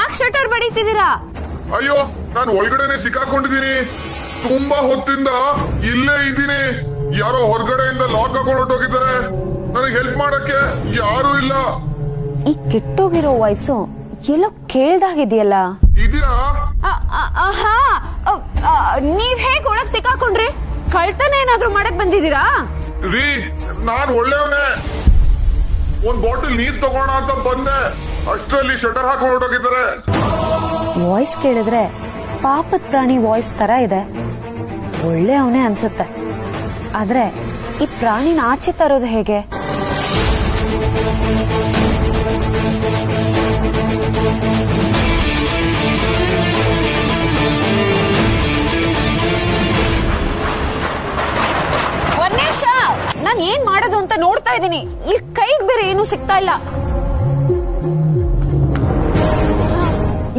ಯಾಕೆ ಶಟರ್ ಬಡಿತಿದ್ದೀರಾ? ಅಯ್ಯೋ, ನಾನು ಒಳಗಡೆನೆ ಸಿಕ್ಕಾಕೊಂಡಿದ್ದೀನಿ. ತುಂಬಾ ಹೊತ್ತಿಂದ ಇಲ್ಲೇ ಇದ್ದೀನಿ. ಯಾರೋ ಹೊರಗಡೆಯಿಂದ ಲಾಕ್ ಹಾಕೊಂಡು ಹೊರಟೋಗಿದ್ದಾರೆ. ನನಗೆ ಹೆಲ್ಪ್ ಮಾಡಕ್ಕೆ ಯಾರು ಇಲ್ಲ. ಈ ಕೆಟ್ಟೋಗಿರೋ ವಾಯ್ಸು ಎಲ್ಲೋ ಕೇಳ್ದಾಗಿದೆಯಲ್ಲ. ಇದೀರಾ? ನೀವ್ ಹೇಗ್ ಒಳಗ್ ಸಿಕ್ಕಾಕೊಂಡ್ರಿ? ಕಳ್ತನ ಏನಾದ್ರೂ ಮಾಡಕ್ ಬಂದಿದ್ದೀರಾ? ರೀ, ನಾನ್ ಒಳ್ಳೆಯವನೇ. ಒಂದ್ ಬಾಟಲ್ ನೀರ್ ತಗೋಣ ಅಂತ ಬಂದೆ. ಅಷ್ಟರಲ್ಲಿ ಶಟರ್ ಹಾಕೊಂಡು ಹೊರಟೋಗಿದ್ದಾರೆ. ವಾಯ್ಸ್ ಕೇಳಿದ್ರೆ ಪಾಪದ ಪ್ರಾಣಿ ವಾಯ್ಸ್ ತರ ಇದೆ. ಒಳ್ಳೆ ಅವನೇ ಅನ್ಸುತ್ತೆ. ಆದ್ರೆ ಈ ಪ್ರಾಣಿನ ಆಚೆ ತರೋದು ಹೇಗೆ? ಒಂದ್ ನಿಮಿಷ, ನಾನ್ ಏನ್ ಮಾಡೋದು ಅಂತ ನೋಡ್ತಾ ಇದ್ದೀನಿ. ಇಲ್ಲಿ ಕೈಗೆ ಬೇರೆ ಏನು ಸಿಗ್ತಾ ಇಲ್ಲ.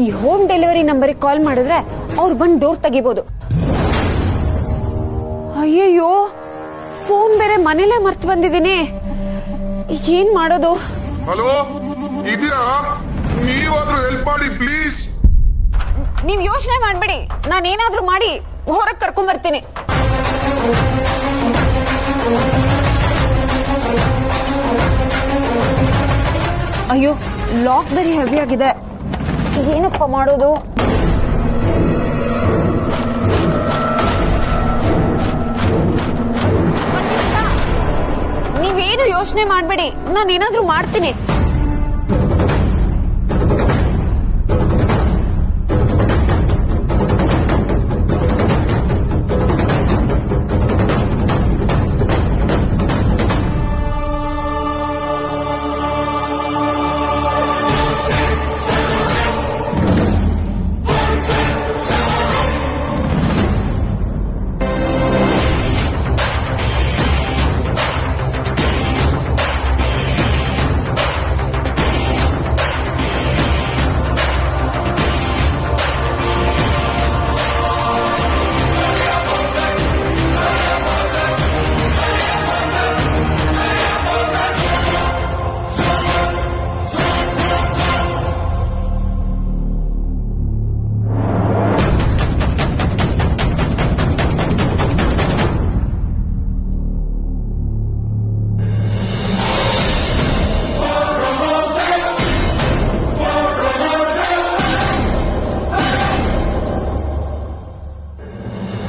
ಈ ಹೋಮ್ ಡೆಲಿವರಿ ನಂಬರ್ ಕಾಲ್ ಮಾಡಿದ್ರೆ ಅವ್ರು ಬಂದು ಡೋರ್ ತೆಗಿಬಹುದು. ಅಯ್ಯಯ್ಯೋ, ಫೋನ್ ಬೇರೆ ಮನೇಲೆ ಮರ್ತು ಬಂದಿದ್ದೀನಿ. ಏನ್ ಮಾಡೋದು? ಹಲೋ, ಇದೀರಾ? ನೀವಾದ್ರೂ ಹೆಲ್ಪ್ ಮಾಡಿ ಪ್ಲೀಸ್. ನೀವ್ ಯೋಚನೆ ಮಾಡ್ಬೇಡಿ, ನಾನೇನಾದ್ರೂ ಮಾಡಿ ಹೊರಗ್ ಕರ್ಕೊಂಡ್ ಬರ್ತೀನಿ. ಅಯ್ಯೋ, ಲಾಕ್ ಬೇರೆ ಹೆವಿ ಆಗಿದೆ. ಏನಪ್ಪ ಮಾಡೋದು? ನೀವೇನು ಯೋಚನೆ ಮಾಡ್ಬೇಡಿ, ನಾನೇನಾದ್ರೂ ಮಾಡ್ತೀನಿ.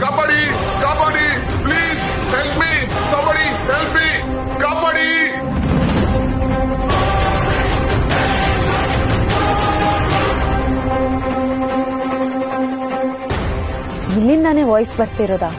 ಕಾಪಾಡಿ, ಕಾಪಾಡಿ please. Help me, somebody help me. ಕಾಪಾಡಿ. ಇಲ್ಲಿಂದಾನೇ ವಾಯ್ಸ್ ಬರ್ತಿರೋದಾ?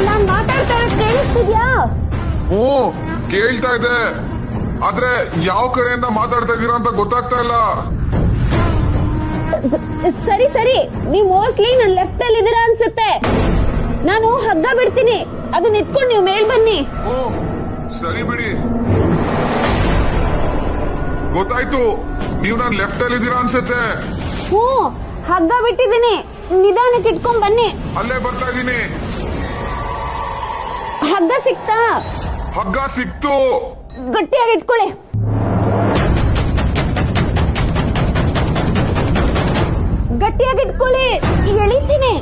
ನಾನ್ ಮಾತಾಡ್ತಾ ಇರೋದು ಕೇಳಿಸ್ತಿದ್ಯಾ? ಕೇಳ್ತಾ ಇದೆ, ಆದ್ರೆ ಯಾವ ಕಡೆಯಿಂದ ಮಾತಾಡ್ತಾ ಇದೀರಾ ಅಂತ ಗೊತ್ತಾಗ್ತಾ ಇಲ್ಲ. ಸರಿ ಸರಿ, ನೀವ್ ಮೋಸ್ಟ್ಲಿ ನನ್ ಲೆಫ್ಟ್ ಅಲ್ಲಿ ಇದೀರಾ ಅನ್ಸುತ್ತೆ. ನಾನು ಹಗ್ಗ ಬಿಡ್ತೀನಿ, ಅದನ್ನ ಇಟ್ಕೊಂಡು ನೀವು ಮೇಲ್ ಬನ್ನಿ. ಸರಿ ಬಿಡಿ, ಗೊತ್ತಾಯ್ತು. ನೀವು ನಾನು ಲೆಫ್ಟ್ ಅಲ್ಲಿ ಇದೀರಾ ಅನ್ಸುತ್ತೆ. ಹಗ್ಗ ಬಿಟ್ಟಿದ್ದೀನಿ, ನಿಧಾನಕ್ಕೆ ಇಟ್ಕೊಂಡ್ ಬನ್ನಿ. ಅಲ್ಲೇ ಬರ್ತಾ ಇದೀನಿ. ಹಗ್ಗ ಸಿಕ್ತಾ? ಹಗ್ಗ ಸಿಕ್ತು. ಗಟ್ಟಿಯಾಗಿ ಇಟ್ಕೊಳ್ಳಿ. ಗಟ್ಟಿಯಾಗಿ ಇಟ್ಕೊಳ್ಳಿ, ಎಳಿತೀನಿ.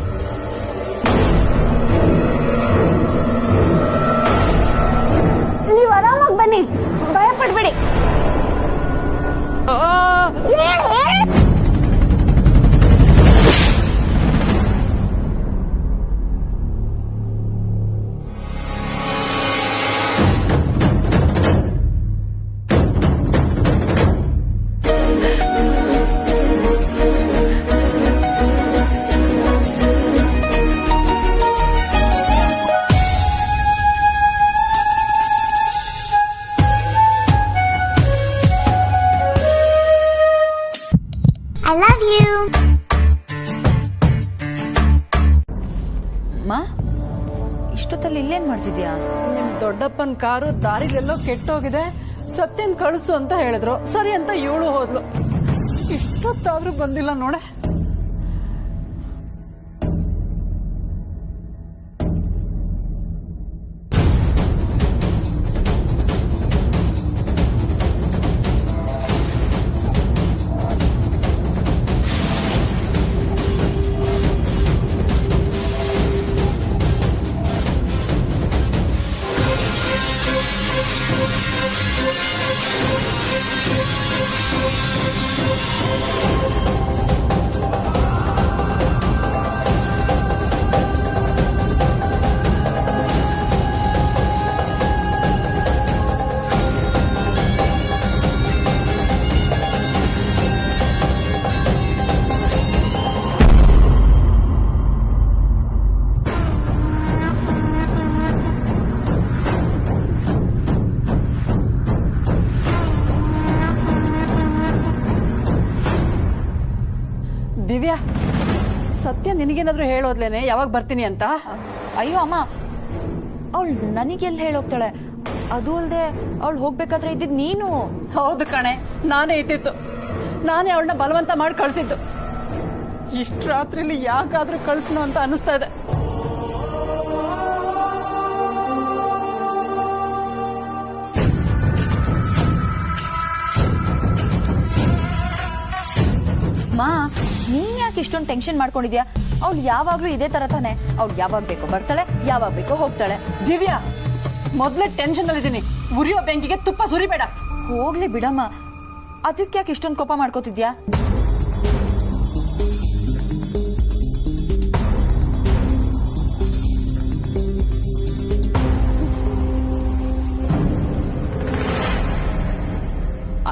ನೀವು ಆರಾಮಾಗಿ ಬನ್ನಿ, ಭಯ ಪಡ್ಬೇಡಿ. I love you. ಇಷ್ಟೊತ್ತಲ್ಲಿ ಇಲ್ಲೇನ್ ಮಾಡ್ತಿದ್ಯಾ? ನಿಮ್ ದೊಡ್ಡಪ್ಪನ ಕಾರು ದಾರಿಲೆಲ್ಲೋ ಕೆಟ್ಟೋಗಿದೆ, ಸತ್ಯನ್ ಕಳಿಸು ಅಂತ ಹೇಳಿದ್ರು. ಸರಿ ಅಂತ ಇವಳು ಹೋದ್ಲು. ಇಷ್ಟೊತ್ತಾದ್ರೂ ಬಂದಿಲ್ಲ ನೋಡೆ. ದಿವ್ಯಾ, ಸತ್ಯ ನಿನಗೇನಾದ್ರೂ ಹೇಳೋದ್ಲೇನೆ ಯಾವಾಗ ಬರ್ತೀನಿ ಅಂತ? ಅಯ್ಯೋ ಅಮ್ಮ, ಅವಳು ನನಗೆಲ್ಲಿ ಹೇಳೋಗ್ತಾಳೆ? ಅದು ಅಲ್ದೆ ಅವಳು ಹೋಗ್ಬೇಕಾದ್ರೆ ಇದ್ದಿದ್ ನೀನು. ಹೌದು ಕಣೆ, ನಾನೇ ಇದ್ದಿತ್ತು. ನಾನೇ ಅವಳನ್ನ ಬಲವಂತ ಮಾಡಿ ಕಳ್ಸಿದ್ದು. ಇಷ್ಟ ರಾತ್ರಿಲಿ ಯಾಕಾದ್ರೂ ಕಳ್ಸನು ಅಂತ ಅನಿಸ್ತಾ ಇದೆ. ಮಾ, ನೀನ್ ಯಾಕೆ ಇಷ್ಟೊಂದು ಟೆನ್ಷನ್ ಮಾಡ್ಕೊಂಡಿದ್ಯಾ? ಅವ್ಳು ಯಾವಾಗ್ಲೂ ಇದೇ ತರ ತಾನೆ. ಅವ್ಳು ಯಾವಾಗ ಬೇಕೋ ಬರ್ತಾಳೆ, ಯಾವಾಗ ಬೇಕೋ ಹೋಗ್ತಾಳೆ. ದಿವ್ಯಾ, ಮೊದ್ಲೇ ಟೆನ್ಷನ್ ಅಲ್ಲಿ ಇದೀನಿ. ಉರಿಯೋ ಬೆಂಕಿಗೆ ತುಪ್ಪ ಸುರಿಬೇಡ. ಹೋಗ್ಲಿ ಬಿಡಮ್ಮ, ಅದಕ್ಕೆ ಯಾಕೆ ಇಷ್ಟೊಂದು ಕೋಪ ಮಾಡ್ಕೋತಿದ್ಯಾ?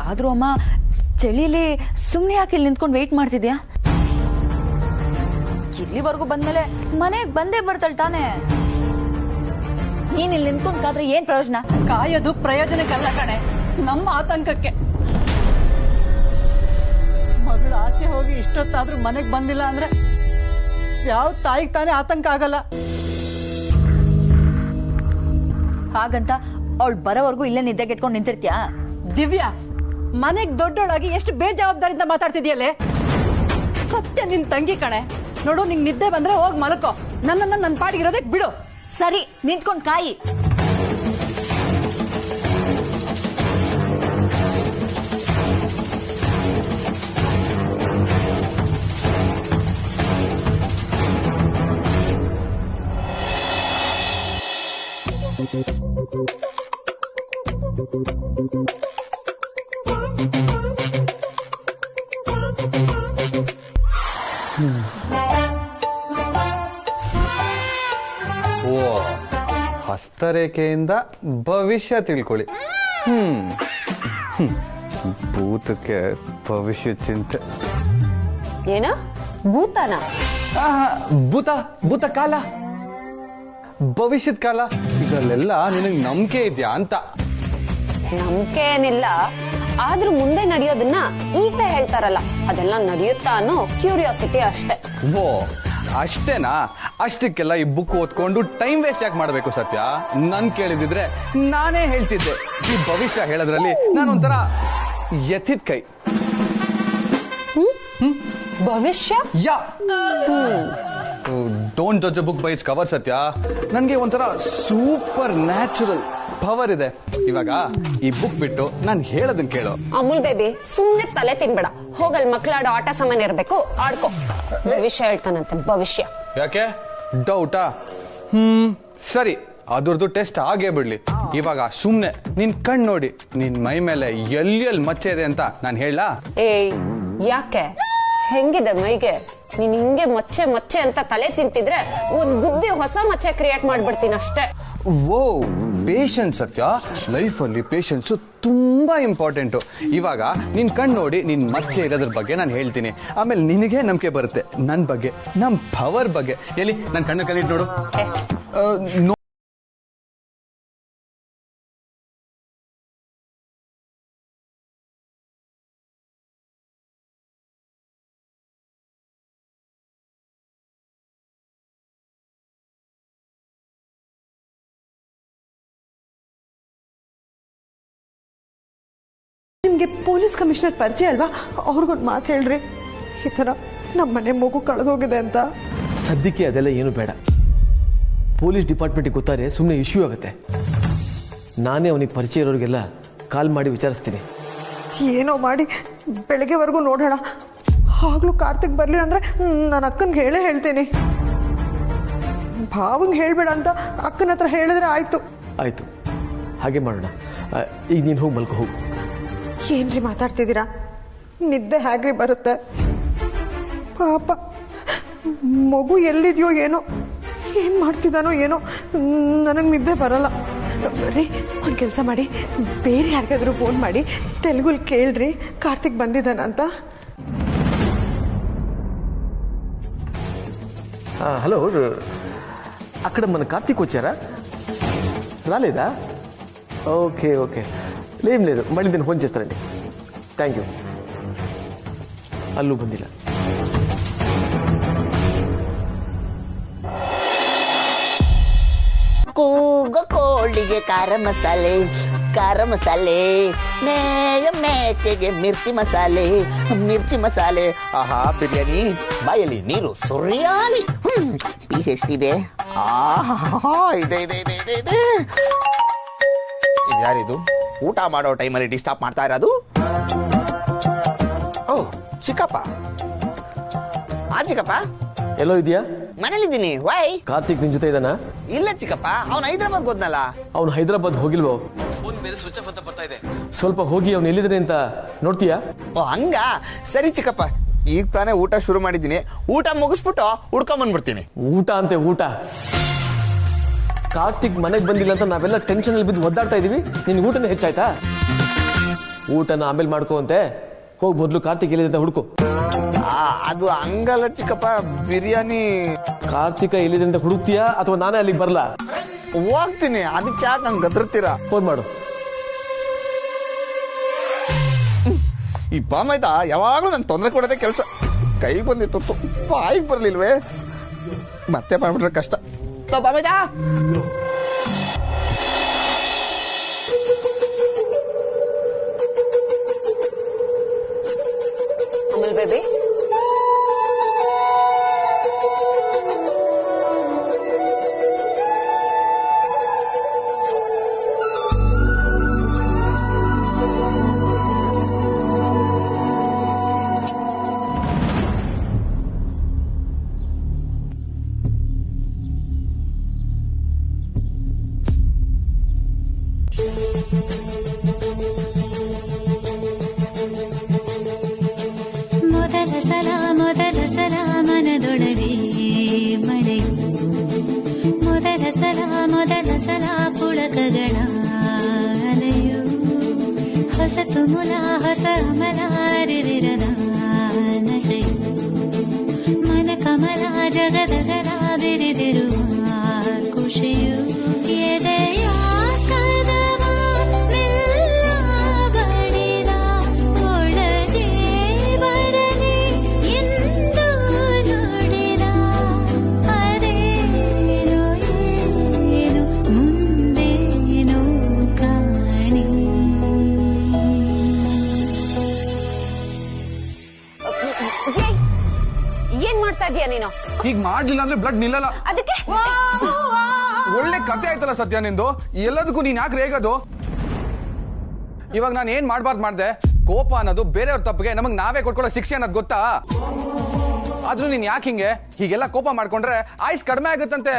ಆದ್ರೂ ಅಮ್ಮ, ಚಳಿಲಿ ಸುಮ್ನೆ ಯಾಕೆ ಇಲ್ಲಿ ನಿಂತ್ಕೊಂಡು ವೇಟ್ ಮಾಡ್ತಿದ್ಯಾ? ಇಲ್ಲಿವರೆಗೂ ಬಂದ್ಮೇಲೆ ಮನೆಗ್ ಬಂದೇ ಬರ್ತಾಳೆ ತಾನೆ. ನೀನ್ ಇಲ್ಲಿ ನಿಂತ್ಕೊಂಡ್ ಕಾದ್ರೆ ಏನ್ ಪ್ರಯೋಜನ? ಕಾಯೋದು ಪ್ರಯೋಜನಕ್ಕಲ್ಲ ಕಣೆ, ನಮ್ಮ ಆತಂಕಕ್ಕೆ. ಮಗಳು ಆಚೆ ಹೋಗಿ ಇಷ್ಟೊತ್ತಾದ್ರೂ ಮನೆಗ್ ಬಂದಿಲ್ಲ ಅಂದ್ರೆ ಯಾವ ತಾಯಿಗೆ ತಾನೇ ಆತಂಕ ಆಗಲ್ಲ. ಹಾಗಂತ ಅವಳು ಬರೋವರೆಗೂ ಇಲ್ಲೇ ನಿದ್ದೆಗೆಟ್ಕೊಂಡು ನಿಂತಿರ್ತೀಯಾ? ದಿವ್ಯಾ, ಮನೆಗ್ ದೊಡ್ಡೊಳಾಗಿ ಎಷ್ಟು ಬೇಜವಾಬ್ದಾರಿಯಿಂದ ಮಾತಾಡ್ತಿದ್ಯಲ್ಲೇ. ಸತ್ಯ ನಿನ್ ತಂಗಿ ಕಣೆ. ನೋಡು, ನಿಂಗ್ ನಿದ್ದೆ ಬಂದ್ರೆ ಹೋಗ್ ಮಲಕೋ. ನನ್ನನ್ನ ನನ್ ಪಾಡಿಗಿರೋದಕ್ ಬಿಡು. ಸರಿ, ನಿಂತ್ಕೊಂಡ್ ಕಾಯಿ. ಓ, ಹಸ್ತರೇಖೆಯಿಂದ ಭವಿಷ್ಯ ತಿಳ್ಕೊಳ್ಳಿ. ಭೂತಕ್ಕೆ ಭವಿಷ್ಯ ಚಿಂತೆ. ಏನ ಭೂತನ? ಭೂತ ಭೂತ ಕಾಲ, ಭವಿಷ್ಯದ ಕಾಲ, ಇದರಲ್ಲೆಲ್ಲ ನಿನಗೆ ನಂಬಿಕೆ ಇದೆಯಾ ಅಂತ. ನಂಬಿಕೆ ಏನಿಲ್ಲ, ಆದ್ರೂ ಮುಂದೆ ನಡೆಯೋದನ್ನ ಈಗಲೇ ಹೇಳ್ತಾರಲ್ಲ, ಅದೆಲ್ಲ ನಡೆಯುತ್ತಾ ಅನ್ನೋ ಕ್ಯೂರಿಯಾಸಿಟಿ ಅಷ್ಟೇ. ಓ, ಅಷ್ಟೇನಾ? ಅಷ್ಟಕ್ಕೆಲ್ಲ ಈ ಬುಕ್ ಓದ್ಕೊಂಡು ಟೈಮ್ ವೇಸ್ಟ್ ಯಾಕೆ ಮಾಡಬೇಕು ಸತ್ಯ? ನನ್ ಕೇಳಿದಿದ್ರೆ ನಾನೇ ಹೇಳ್ತಿದ್ದೆ. ಈ ಭವಿಷ್ಯ ಹೇಳೋದ್ರಲ್ಲಿ ನಾನೊಂಥರ ಎತ್ತಿದ ಕೈ. ಭವಿಷ್ಯ? Yeah, don't judge a book by its cover Sathya. ನನ್ಗೆ ಒಂಥರ ಸೂಪರ್ ನ್ಯಾಚುರಲ್ ಪವರ್ ಇದೆ. ಇವಾಗ ಈ ಬುಕ್ ಬಿಟ್ಟು ನಾನು ಹೇಳೋದನ್ನ ಕೇಳು. ಅಮೂಲ್ ಬೇಬಿ, ಸುಮ್ನೆ ತಲೆ ತಿನ್ಬೇಡ. ಹೋಗಲ್ ಮಕ್ಕಳಾಡೋ ಆಟ ಸಾಮಾನು ಇರ್ಬೇಕು, ಆಡ್ಕೋ. ಭವಿಷ್ಯ ಹೇಳ್ತಾನಂತೆ, ಭವಿಷ್ಯ. ಯಾಕೆ ಡೌಟಾ? ಸರಿ, ಅದ್ರದ್ದು ಟೆಸ್ಟ್ ಆಗೇ ಬಿಡ್ಲಿ. ಇವಾಗ ಸುಮ್ನೆ ನಿನ್ ಕಣ್ ನೋಡಿ ನಿನ್ ಮೈ ಮೇಲೆ ಎಲ್ಲಿ ಮಚ್ಚೆ ಇದೆ ಅಂತ ನಾನು ಹೇಳಲಾ? ಏಯ್, ಯಾಕೆ? ಹೆಂಗಿದೆ ಮೈಗೆ? ನೀನ್ ಹಿಂಗೆ ಮಚ್ಚೆ ಮಚ್ಚೆ ಅಂತ ತಲೆ ತಿಂತಿದ್ರೆ ಒಂದ್ ಬುದ್ಧಿ ಹೊಸ ಮಚ್ಚೆ ಕ್ರಿಯೇಟ್ ಮಾಡ್ಬಿಡ್ತೀನಿ ಅಷ್ಟೇ. ಓ, ಪೇಷನ್ಸ್ ಸತ್ಯ. ಲೈಫ್ ಅಲ್ಲಿ ಪೇಷನ್ಸ್ ತುಂಬಾ ಇಂಪಾರ್ಟೆಂಟ್. ಇವಾಗ ನಿನ್ ಕಣ್ ನೋಡಿ ನಿನ್ ಮಚ್ಚೆ ಇರೋದ್ರ ಬಗ್ಗೆ ನಾನು ಹೇಳ್ತೀನಿ. ಆಮೇಲೆ ನಿನಗೆ ನಂಬಿಕೆ ಬರುತ್ತೆ ನನ್ ಬಗ್ಗೆ, ನಮ್ ಪವರ್ ಬಗ್ಗೆ. ಎಲ್ಲಿ ನನ್ ಕಣ್ಣು ಕಲಿಟ್ ನೋಡು. ನಿಮಗೆ ಪೊಲೀಸ್ ಕಮಿಷನರ್ ಪರಿಚಯ ಅಲ್ವಾ, ಅವ್ರಿಗೊಂದು ಮಾತು ಹೇಳ್ರಿ, ಈ ಥರ ನಮ್ಮ ಮನೆ ಮಗು ಕಳೆದೋಗಿದೆ ಅಂತ. ಸದ್ಯಕ್ಕೆ ಅದೆಲ್ಲ ಏನು ಬೇಡ. ಪೊಲೀಸ್ ಡಿಪಾರ್ಟ್ಮೆಂಟಿಗೆ ಗೊತ್ತಾರೆ ಸುಮ್ಮನೆ ಇಶ್ಯೂ ಆಗುತ್ತೆ. ನಾನೇ ಅವನಿಗೆ ಪರಿಚಯ ಇರೋರಿಗೆಲ್ಲ ಕಾಲ್ ಮಾಡಿ ವಿಚಾರಿಸ್ತೀನಿ. ಏನೋ ಮಾಡಿ ಬೆಳಗ್ಗೆವರೆಗೂ ನೋಡೋಣ. ಆಗ್ಲೂ ಕಾರ್ತಿಕ್ ಬರಲಿ ಅಂದರೆ ನಾನು ಅಕ್ಕನಿಗೆ ಹೇಳೇ ಹೇಳ್ತೀನಿ. ಭಾವಂಗೆ ಹೇಳಬೇಡ ಅಂತ ಅಕ್ಕನ ಹತ್ರ ಹೇಳಿದ್ರೆ ಆಯಿತು. ಆಯಿತು, ಹಾಗೆ ಮಾಡೋಣ. ಈಗ ನೀನು ಹೋಗಿ ಮಲ್ಕೊ ಹೋಗು. ಏನ್ರಿ ಮಾತಾಡ್ತಿದ್ದೀರಾ? ನಿದ್ದೆ ಹೇಗ್ರಿ ಬರುತ್ತೆ? ಪಾಪ ಮಗು ಎಲ್ಲಿದೆಯೋ ಏನೋ, ಏನು ಮಾಡ್ತಿದ್ದಾನೋ ಏನೋ, ನನಗೆ ನಿದ್ದೆ ಬರಲ್ಲ. ರೀ, ಒಂದು ಕೆಲಸ ಮಾಡಿ, ಬೇರೆ ಯಾರಿಗಾದ್ರೂ ಫೋನ್ ಮಾಡಿ ತೆಲುಗುಲ್ ಕೇಳ್ರಿ ಕಾರ್ತಿಕ್ ಬಂದಿದ್ದಾನಂತ. హలో, అక్కడ మన కార్తీక్ వచ్చారా? రాలేదా? ఓకే ఓకే, లేదు మళ్ళీ నేను ఫోన్ చేస్తానండి. Thank you. అల్లు ಬಂದಿಲ್ಲ. ಕೂಗ ಕೋಳಿಗೆ ಖಾರ ಮಸಾಲೆ ಮೇಕೆಗೆ ಮಿರ್ಚಿ ಮಸಾಲೆ. ಆಹಾ, ಬಿರಿಯಾನಿ ಬಾಯಲ್ಲಿ ನೀರು ಸುರಿಯಾಲಿ. ಪೀಸ್ ಎಷ್ಟಿದೆ? ಇದೆ. ಇದ್ಯಾರಿದು ಊಟ ಮಾಡೋ ಟೈಮಲ್ಲಿ ಡಿಸ್ಟರ್ಬ್ ಮಾಡ್ತಾ ಇರೋದು? ಓ, ಚಿಕ್ಕಪ್ಪ. ಚಿಕ್ಕಪ್ಪ ಎಲ್ಲೋ ಇದೆಯಾ? ಮನೇಲಿದ್ದೀನಿ. ವೈ? ಕಾರ್ತಿಕ್ ನಿನ್ ಜೊತೆ ಇದ್ದಾನಾ? ಇಲ್ಲ ಚಿಕ್ಕಪ್ಪ, ಅವ್ನು ಹೈದರಾಬಾದ್ ಹೋದ್ನಲ್ಲ. ಅವ್ನು ಹೈದರಾಬಾದ್ ಹೋಗಿಲ್ವೋ? ಫೋನ್ ಬೇರೆ ಸ್ವಿಚ್ ಆಫ್ ಅಂತ ಬರ್ತಾ ಇದೆ. ಸ್ವಲ್ಪ ಹೋಗಿ ಅವ್ನು ಎಲ್ಲಿದ್ದಾನೆ ಅಂತ ನೋಡ್ತೀಯಾ? ಓ, ಹಂಗ? ಸರಿ ಚಿಕ್ಕಪ್ಪ, ಈಗ ತಾನೇ ಊಟ ಶುರು ಮಾಡಿದ್ದೀನಿ. ಊಟ ಮುಗಿಸ್ಬಿಟ್ಟು ಹುಡ್ಕೊಂಬಂದ್ಬಿಡ್ತೀನಿ. ಊಟ ಅಂತೆ ಊಟ? ಕಾರ್ತಿಕ್ ಮನೆಗೆ ಬಂದಿಲ್ಲ ಅಂತ ನಾವೆಲ್ಲ ಟೆನ್ಷನ್ ಅಲ್ಲಿ ಬಿದ್ದು ಒದ್ದಾಡ್ತಾ ಇದೀವಿ. ನಿನ್ ಊಟನೇ ಹೆಚ್ಚಾಯ್ತಾ? ಊಟನ ಆಮೇಲೆ ಮಾಡ್ಕೋ ಅಂತೆ. ಹೋಗಿ ಮೊದ್ಲು ಕಾರ್ತಿಕ್ ಎಲ್ಲಿದೆ ಅಂತ ಹುಡ್ಕೋ. ಅದು ಹಂಗಲ್ಲ ಚಿಕ್ಕಪ್ಪ, ಬಿರಿಯಾನಿ. ಕಾರ್ತಿಕ ಎಲ್ಲಿದೆ ಅಂತ ಹುಡುಕ್ತೀಯಾ ಅಥವಾ ನಾನೇ ಅಲ್ಲಿಗೆ ಬರ್ಲಾ? ಹೋಗ್ತೀನಿ, ಅದಕ್ಕೆ ಯಾಕೆ ನಂಗೆ ಗದ್ರತ್ತೀರಾ? ಫೋನ್ ಮಾಡು. ಈ ಬಾಮೈದ ಯಾವಾಗ್ಲೂ ನಂಗೆ ತೊಂದರೆ ಕೊಡೋದೇ ಕೆಲಸ. ಕೈಗೆ ಬಂದಿತ್ತು, ಬಾಯಿಗೆ ಬರ್ಲಿಲ್ವೇ? ಮತ್ತೆ ಮಾಡ್ಬಿಟ್ರೆ ಕಷ್ಟ. ಬಾಮೈದ, ಬೇಬಿ, ಮೊದಲ ಸಲ ಮನದೊಳಗೆ ಮಳೆಯು, ಮೊದಲ ಸಲ ಪುಳಕಗಳ ಅಲೆಯು, ಹೊಸತು ಹೊಸ ಅಮಲ ಅರಿವಿರದ ನಶೆಯು, ಮನ ಕಮಲ ಜಗದಗಲ ಬಿರಿದಿರುವ ಖುಷಿಯು, ಎದೆಯ ನೀನು ಹೀಗ್ ಮಾಡ್ಲಿಲ್ಲ ಅಂದ್ರೆ ಬ್ಲಡ್ ನಿಲ್ಲಲ್ಲ. ಅದಕ್ಕೆ ಒಳ್ಳೆ ಕತೆ ಆಯ್ತಲ್ಲ ಸತ್ಯ ನಿಂದು. ಎಲ್ಲದಕ್ಕೂ ನೀನ್ ಯಾಕೆ ರೇಗೋದು? ಇವಾಗ ನಾನು ಏನ್ ಮಾಡ್ಬಾರ್ದು ಮಾಡ್ದೆ? ಕೋಪ ಅನ್ನೋದು ಬೇರೆಯವ್ರ ತಪ್ಪಿಗೆ ನಮಗ್ ನಾವೇ ಕೊಟ್ಕೊಳ್ಳೋ ಶಿಕ್ಷೆ ಅನ್ನೋದು ಗೊತ್ತಾ? ಆದ್ರೂ ನೀನ್ ಯಾಕೆ ಹೀಗೆಲ್ಲ ಕೋಪ ಮಾಡ್ಕೊಂಡ್ರೆ ಆಯ್ಸ್ ಕಡಿಮೆ ಆಗುತ್ತಂತೆ.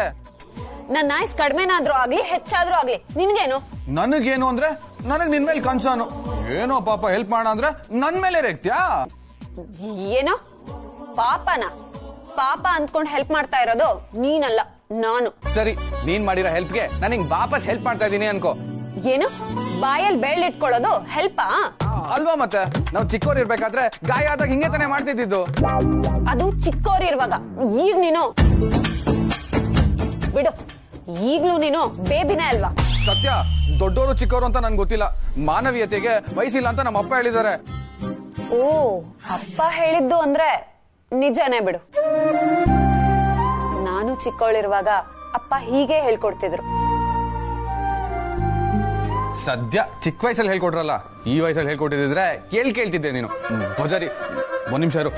ನನ್ನ ಆಯ್ಸ್ ಕಡಿಮೆನಾದ್ರೂ ಆಗ್ಲಿ ಹೆಚ್ಚಾದ್ರೂ ಆಗ್ಲಿ ನಿನ್ಗೇನು? ನನಗೇನು ಅಂದ್ರೆ ನನಗ್ ನಿನ್ ಮೇಲೆ ಕನ್ಸರ್ನು. ಏನೋ ಪಾಪ ಹೆಲ್ಪ್ ಮಾಡೋಣ ಅಂದ್ರೆ ನನ್ ಮೇಲೆ ರೇಗ್ತ್ಯಾ? ಏನೋ ಪಾಪ ಅಂದ್ಕೊಂಡು ಹೆಲ್ಪ್ ಮಾಡ್ತಾ ಇರೋದು ನೀನಲ್ಲ, ನಾನು. ಸರಿ, ನೀನ್ ಮಾಡಿರೋ ಹೆಲ್ಪ್ಗೆ ನಾನು ವಾಪಸ್ ಹೆಲ್ಪ್ ಮಾಡ್ತಾ ಇದೀನಿ ಅನ್ಕೋ. ಏನು ಬಾಯಲ್ಲಿ ಬೆಳ್ಳಿಟ್ಕೊಳ್ಳೋದು ಹೆಲ್ಪಾ? ಅಲ್ವಾ ಮತ್ತೆ, ನಾವು ಚಿಕ್ಕವ್ರು ಇರ್ಬೇಕಾದ್ರೆ ಗಾಯ ಆದಾಗ ಹಿಂಗೆ ತಾನೇ ಮಾಡ್ತಿದ್ದು. ಅದು ಚಿಕ್ಕವ್ರು ಇರುವಾಗ. ಈಗ ನೀನು ಬಿಡು, ಈಗ್ಲೂ ನೀನು ಬೇಬಿನೇ ಅಲ್ವಾ? ಸತ್ಯ, ದೊಡ್ಡವರು ಚಿಕ್ಕವರು ಅಂತ ನನ್ಗೆ ಗೊತ್ತಿಲ್ಲ. ಮಾನವೀಯತೆಗೆ ವಯಸ್ಸಿಲ್ಲ ಅಂತ ನಮ್ಮ ಅಪ್ಪ ಹೇಳಿದ್ದಾರೆ. ಓ, ಅಪ್ಪ ಹೇಳಿದ್ದು ಅಂದ್ರೆ ನಿಜನೇ ಬಿಡು. ನಾನು ಚಿಕ್ಕವಳಿರುವಾಗ ಅಪ್ಪ ಹೀಗೆ ಹೇಳ್ಕೊಡ್ತಿದ್ರು. ಸದ್ಯ ಚಿಕ್ಕ ವಯಸ್ಸಲ್ಲಿ ಹೇಳ್ಕೊಟ್ರಲ್ಲ, ಈ ವಯಸ್ಸಲ್ಲಿ ಹೇಳ್ಕೊಟ್ಟಿದ್ರೆ ಕೇಳ್ತಿದ್ದೆ ನೀನು. ಭಜಾರಿ, ಒಂದ್ ನಿಮಿಷ ಇರು.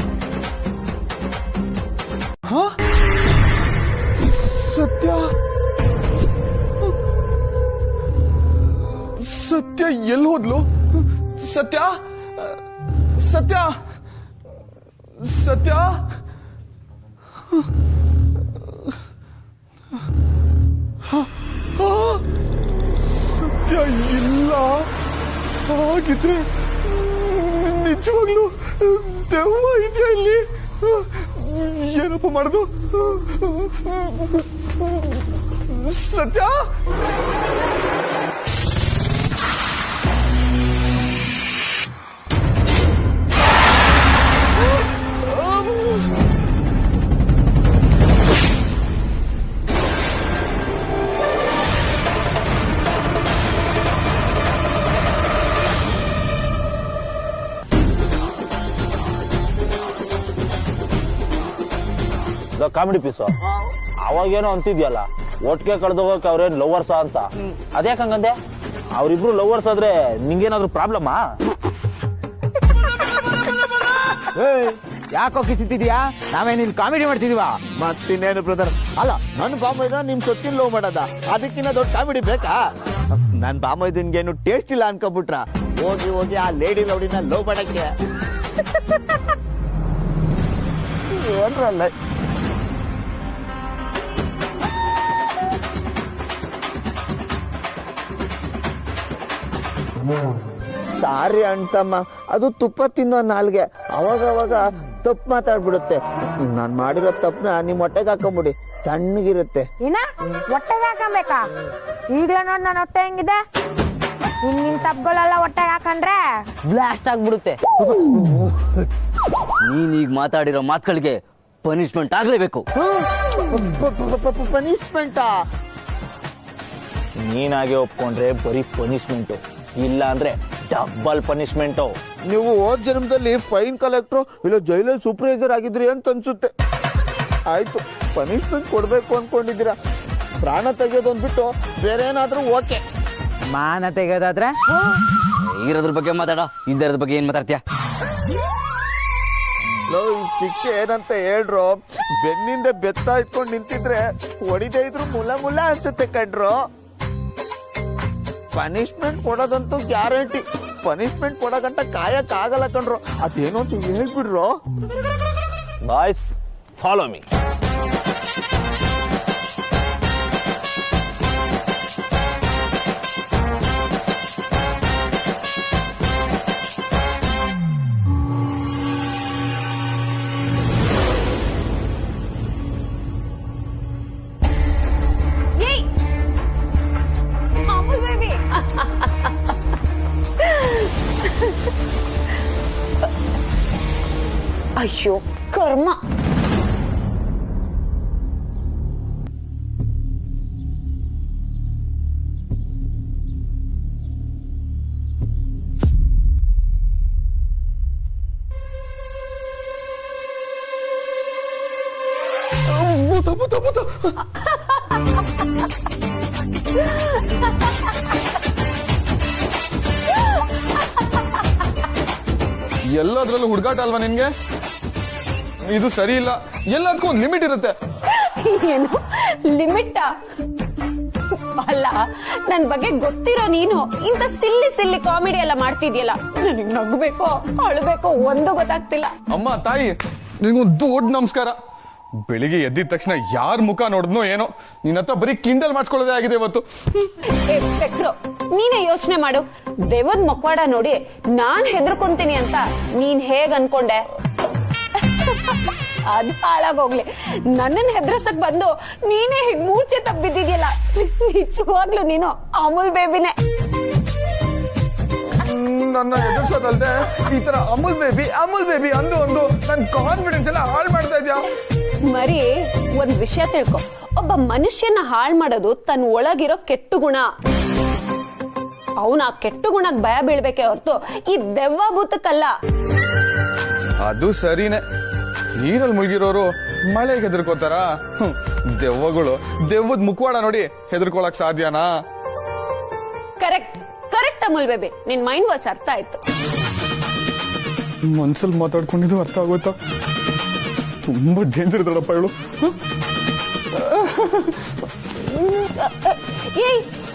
ಸತ್ಯ ಸತ್ಯ ಎಲ್ಲಿ ಹೋದ್ಲು? ಸತ್ಯ ಸತ್ಯ ಸತ್ಯ ಸತ್ಯ ಇಲ್ಲ. ಹಾಗಿದ್ರೆ ನಿಜವಾಗ್ಲು ದೆವ್ವ ಇದೆಯಾ ಇಲ್ಲಿ? ಏನಪ್ಪ ಮಾಡುದು? ಸತ್ಯ ಕಾಮಿಡಿ ಪೀಸು ಅವಾಗೇನೋ ಅಂತಿದ್ಯಲ್ಲ, ಒಟ್ಟಿಗೆ ಕಳೆದೋಗಕ್ಕೆ ಅವ್ರೇನ್ ಲವರ್ಸ ಅಂತ. ಅದ್ಯಾಕ ಹಂಗಂದೆ? ಅವ್ರಿಬ್ರು ಲವರ್ಸ್ ಆದ್ರೆ ನಿಂಗೇನಾದ್ರು ಪ್ರಾಬ್ಲಮ್ಮಾ? ಯಾಕೋ ಕಿಸಿತಿದ್ಯಾ? ನಾವೇನಿನ್ ಕಾಮಿಡಿ ಮಾಡ್ತಿದೀವ? ಮತ್ತಿನ್ನೇನು ಬ್ರದರ್, ಅಲ್ಲ ನನ್ನ ಬಾಮೈದ ನಿಮ್ ಸೊತ್ತಿನ ಲವ್ ಮಾಡದ, ಅದಕ್ಕಿನ್ನ ದೊಡ್ಡ ಕಾಮಿಡಿ ಬೇಕಾ? ನನ್ ಬಾಮೈದನ್ಗೇನು ಟೇಸ್ಟ್ ಇಲ್ಲ ಅನ್ಕೊಬಿಟ್ರ? ಹೋಗಿ ಹೋಗಿ ಆ ಲೇಡಿ ಲೌಡಿನ ಲವ್ ಮಾಡಕ್ಕೆ ಏನ್ರಲ್ಲ. ಸಾರಿ ಅಣ್ತಮ್ಮ, ಅದು ತುಪ್ಪ ತಿನ್ನೋ ನಾಲ್ಗೆ ಅವಾಗ ತಪ್ಪು ಮಾತಾಡ್ಬಿಡುತ್ತೆ. ನಾನ್ ಮಾಡಿರೋ ತಪ್ಪನ ನಿಮ್ ಹೊಟ್ಟೆಗೆ ಹಾಕೊಂಬಿಡಿ, ತಣ್ಣಗಿರುತ್ತೆ. ಏನ ಹೊಟ್ಟೆಗೆ ಹಾಕಬೇಕಾ? ಈಗ್ಲೇ ನೋಡ್ ನನ್ನ ಹೊಟ್ಟೆ ಹೆಂಗಿದೆ. ನಿನ್ ತಪ್ಪುಗಳೆಲ್ಲ ಹೊಟ್ಟೆಗೆ ಹಾಕಂಡ್ರೆ ಬ್ಲಾಸ್ಟ್ ಆಗ್ಬಿಡುತ್ತೆ. ನೀನೀಗ ಮಾತಾಡಿರೋ ಮಾತುಗಳಿಗೆ ಪನಿಷ್ಮೆಂಟ್ ಆಗ್ಲೇಬೇಕು. ಪನಿಷ್ಮೆಂಟಾ? ನೀನಾಗೆ ಒಪ್ಕೊಂಡ್ರೆ ಬರೀ ಪನಿಷ್ಮೆಂಟ್, ಇಲ್ಲ ಅಂದ್ರೆ ಡಬಲ್ ಪನಿಷ್ಮೆಂಟ್. ನೀವು ಹೋದ ಜನ್ಮದಲ್ಲಿ ಫೈನ್ ಕಲೆಕ್ಟ್ರು ಇಲ್ಲ ಜೈಲಲ್ಲಿ ಸೂಪರ್ವೈಸರ್ ಆಗಿದ್ರಿ ಅಂತ ಅನ್ಸುತ್ತೆ. ಆಯ್ತು, ಪನಿಷ್ಮೆಂಟ್ ಕೊಡ್ಬೇಕು ಅನ್ಕೊಂಡಿದ್ದೀರಾ. ಪ್ರಾಣ ತೆಗೆಯೋದೊಂದ್ಬಿಟ್ಟು ಬೇರೆ ಏನಾದ್ರೂ ಓಕೆ. ಮಾನ ತೆಗೆಯೋದಾದ್ರೆ ಇರೋದ್ರ ಬಗ್ಗೆ ಮಾತಾಡ, ಇಲ್ದಿರೋದ್ರ ಬಗ್ಗೆ ಏನ್ ಮಾತಾಡ್ತೀಯ? ಶಿಕ್ಷೆ ಏನಂತ ಹೇಳ್ರು? ಬೆನ್ನಿಂದ ಬೆತ್ತ ಇಟ್ಕೊಂಡು ನಿಂತಿದ್ರೆ ಹೊಡಿದೇ ಇದ್ರು ಮುಲ್ಲ ಅನ್ಸುತ್ತೆ ಕಣ್ರು. ಪನಿಷ್ಮೆಂಟ್ ಕೊಡೋದಂತೂ ಗ್ಯಾರಂಟಿ. ಪನಿಷ್ಮೆಂಟ್ ಕೊಡೋಗಂಟ ಕಾಯಕ್ ಆಗಲ್ಲ ಕಣ್ರು. ಅದೇನೋ ಅಂತ ಹೇಳ್ಬಿಡ್ರು. Boys, follow me. ಅಯ್ಯೋ ಕರ್ಮ. ಎಲ್ಲದ್ರಲ್ಲೂ ಹುಡುಗಾಟ ಅಲ್ವಾ ನಿನ್ಗೆ? ಇದು ಸರಿ ಇಲ್ಲ. ಎಲ್ಲದಕ್ಕೂ ಒಂದು ಲಿಮಿಟ್ ಇರುತ್ತೆ. ಏನು ಲಿಮಿಟ್? ಅಲ್ಲ, ನನ್ ಬಗ್ಗೆ ಗೊತ್ತಿರೋ ನೀನು ಇಂತ ಸಿಲ್ಲಿ ಕಾಮಿಡಿ ಎಲ್ಲ ಮಾಡ್ತಿದ್ಯಲ್ಲ, ನನಗ್ ನಗ್ಬೇಕೋ ಅಳ್ಬೇಕೋ ಒಂದು ಗೊತ್ತಾಗ್ತಿಲ್ಲ. ಅಮ್ಮ ತಾಯಿ, ನಿನ್ಗೊಂದು ದೊಡ್ಡ ನಮಸ್ಕಾರ. ಬೆಳಿಗ್ಗೆ ಎದ್ದಿದ ತಕ್ಷಣ ಯಾರ ಮುಖ ನೋಡಿದ್ನೋ ಏನೋ, ನಿನ್ನ ಹತ್ರ ಬರೀ ಕಿಂಡಲ್ ಮಾಡ್ಕೊಳ್ಳೋದೇ ಆಗಿದೆ ಇವತ್ತು. ನೀನೇ ಯೋಚನೆ ಮಾಡು. ದೇವದ್ ಮಕ್ವಾಡ ನೋಡಿ ನಾನ್ ಹೆದರ್ಕೊಂತೀನಿ ಅಂತ ನೀನ್ ಹೇಗ್ ಅನ್ಕೊಂಡೆ? ಅದು ಹಾಳಾಗೋಗ್ಲಿ, ನನ್ನನ್ ಹೆದರ್ಸಕ್ ಬಂದು ನೀನೇ ಹೀಗ್ ಮೂರ್ಛೆ ತಪ್ಪಿದ್ದಿದ್ಯಲ್ಲ. ನಿಜವಾಗ್ಲು ನೀನು ಅಮೂಲ್ ಬೇಬಿನೇ. ನನ್ನ ಎದುರ್ಸೋದಲ್ದೆ ಈ ತರ ಅಮೂಲ್ ಬೇಬಿ ಅಂದು ನನ್ ಕಾನ್ಫಿಡೆನ್ಸ್ ಎಲ್ಲ ಹಾಳು ಮಾಡ್ತಾ ಇದ್ಯಾ? ಮರಿ, ಒಂದ್ ವಿಷಯ ತಿಳ್ಕೊ. ಒಬ್ಬ ಮನುಷ್ಯನ ಹಾಳ್ ಮಾಡೋದು ತನ್ನ ಒಳಗಿರೋ ಕೆಟ್ಟ ಗುಣ. ಅವನ ಆ ಕೆಟ್ಟ ಗುಣಕ್ ಭಯ ಬೀಳ್ಬೇಕೆ ಹೊರತು ಈ ದೆವ್ವ ಭೂತಕ್ಕಲ್ಲ. ಅದು ಸರಿನೇ. ನೀರಲ್ಲಿ ಮುಳುಗಿರೋರು ಮಳೆಗೆ ಹೆದರ್ಕೋತಾರ? ದೆವ್ವಗಳು ದೆವ್ವದ ಮುಖವಾಡ ನೋಡಿ ಹೆದರ್ಕೊಳಕ್ ಸಾಧ್ಯನಾ? ಕರೆಕ್ಟ್ ಅಮೂಲ್ ಬೇಬಿ, ನಿನ್ ಮೈಂಡ್ ವಾಸ್ ಅರ್ಥ ಆಯ್ತು. ಮನ್ಸಲ್ಲಿ ಮಾತಾಡ್ಕೊಂಡಿದ್ದು ಅರ್ಥ ಆಗೋಯ್ತಾ? ತುಂಬಾ ಡೇಂಜರ್ ಇದ್ದಾಳಪ್ಪ ಹೇಳು.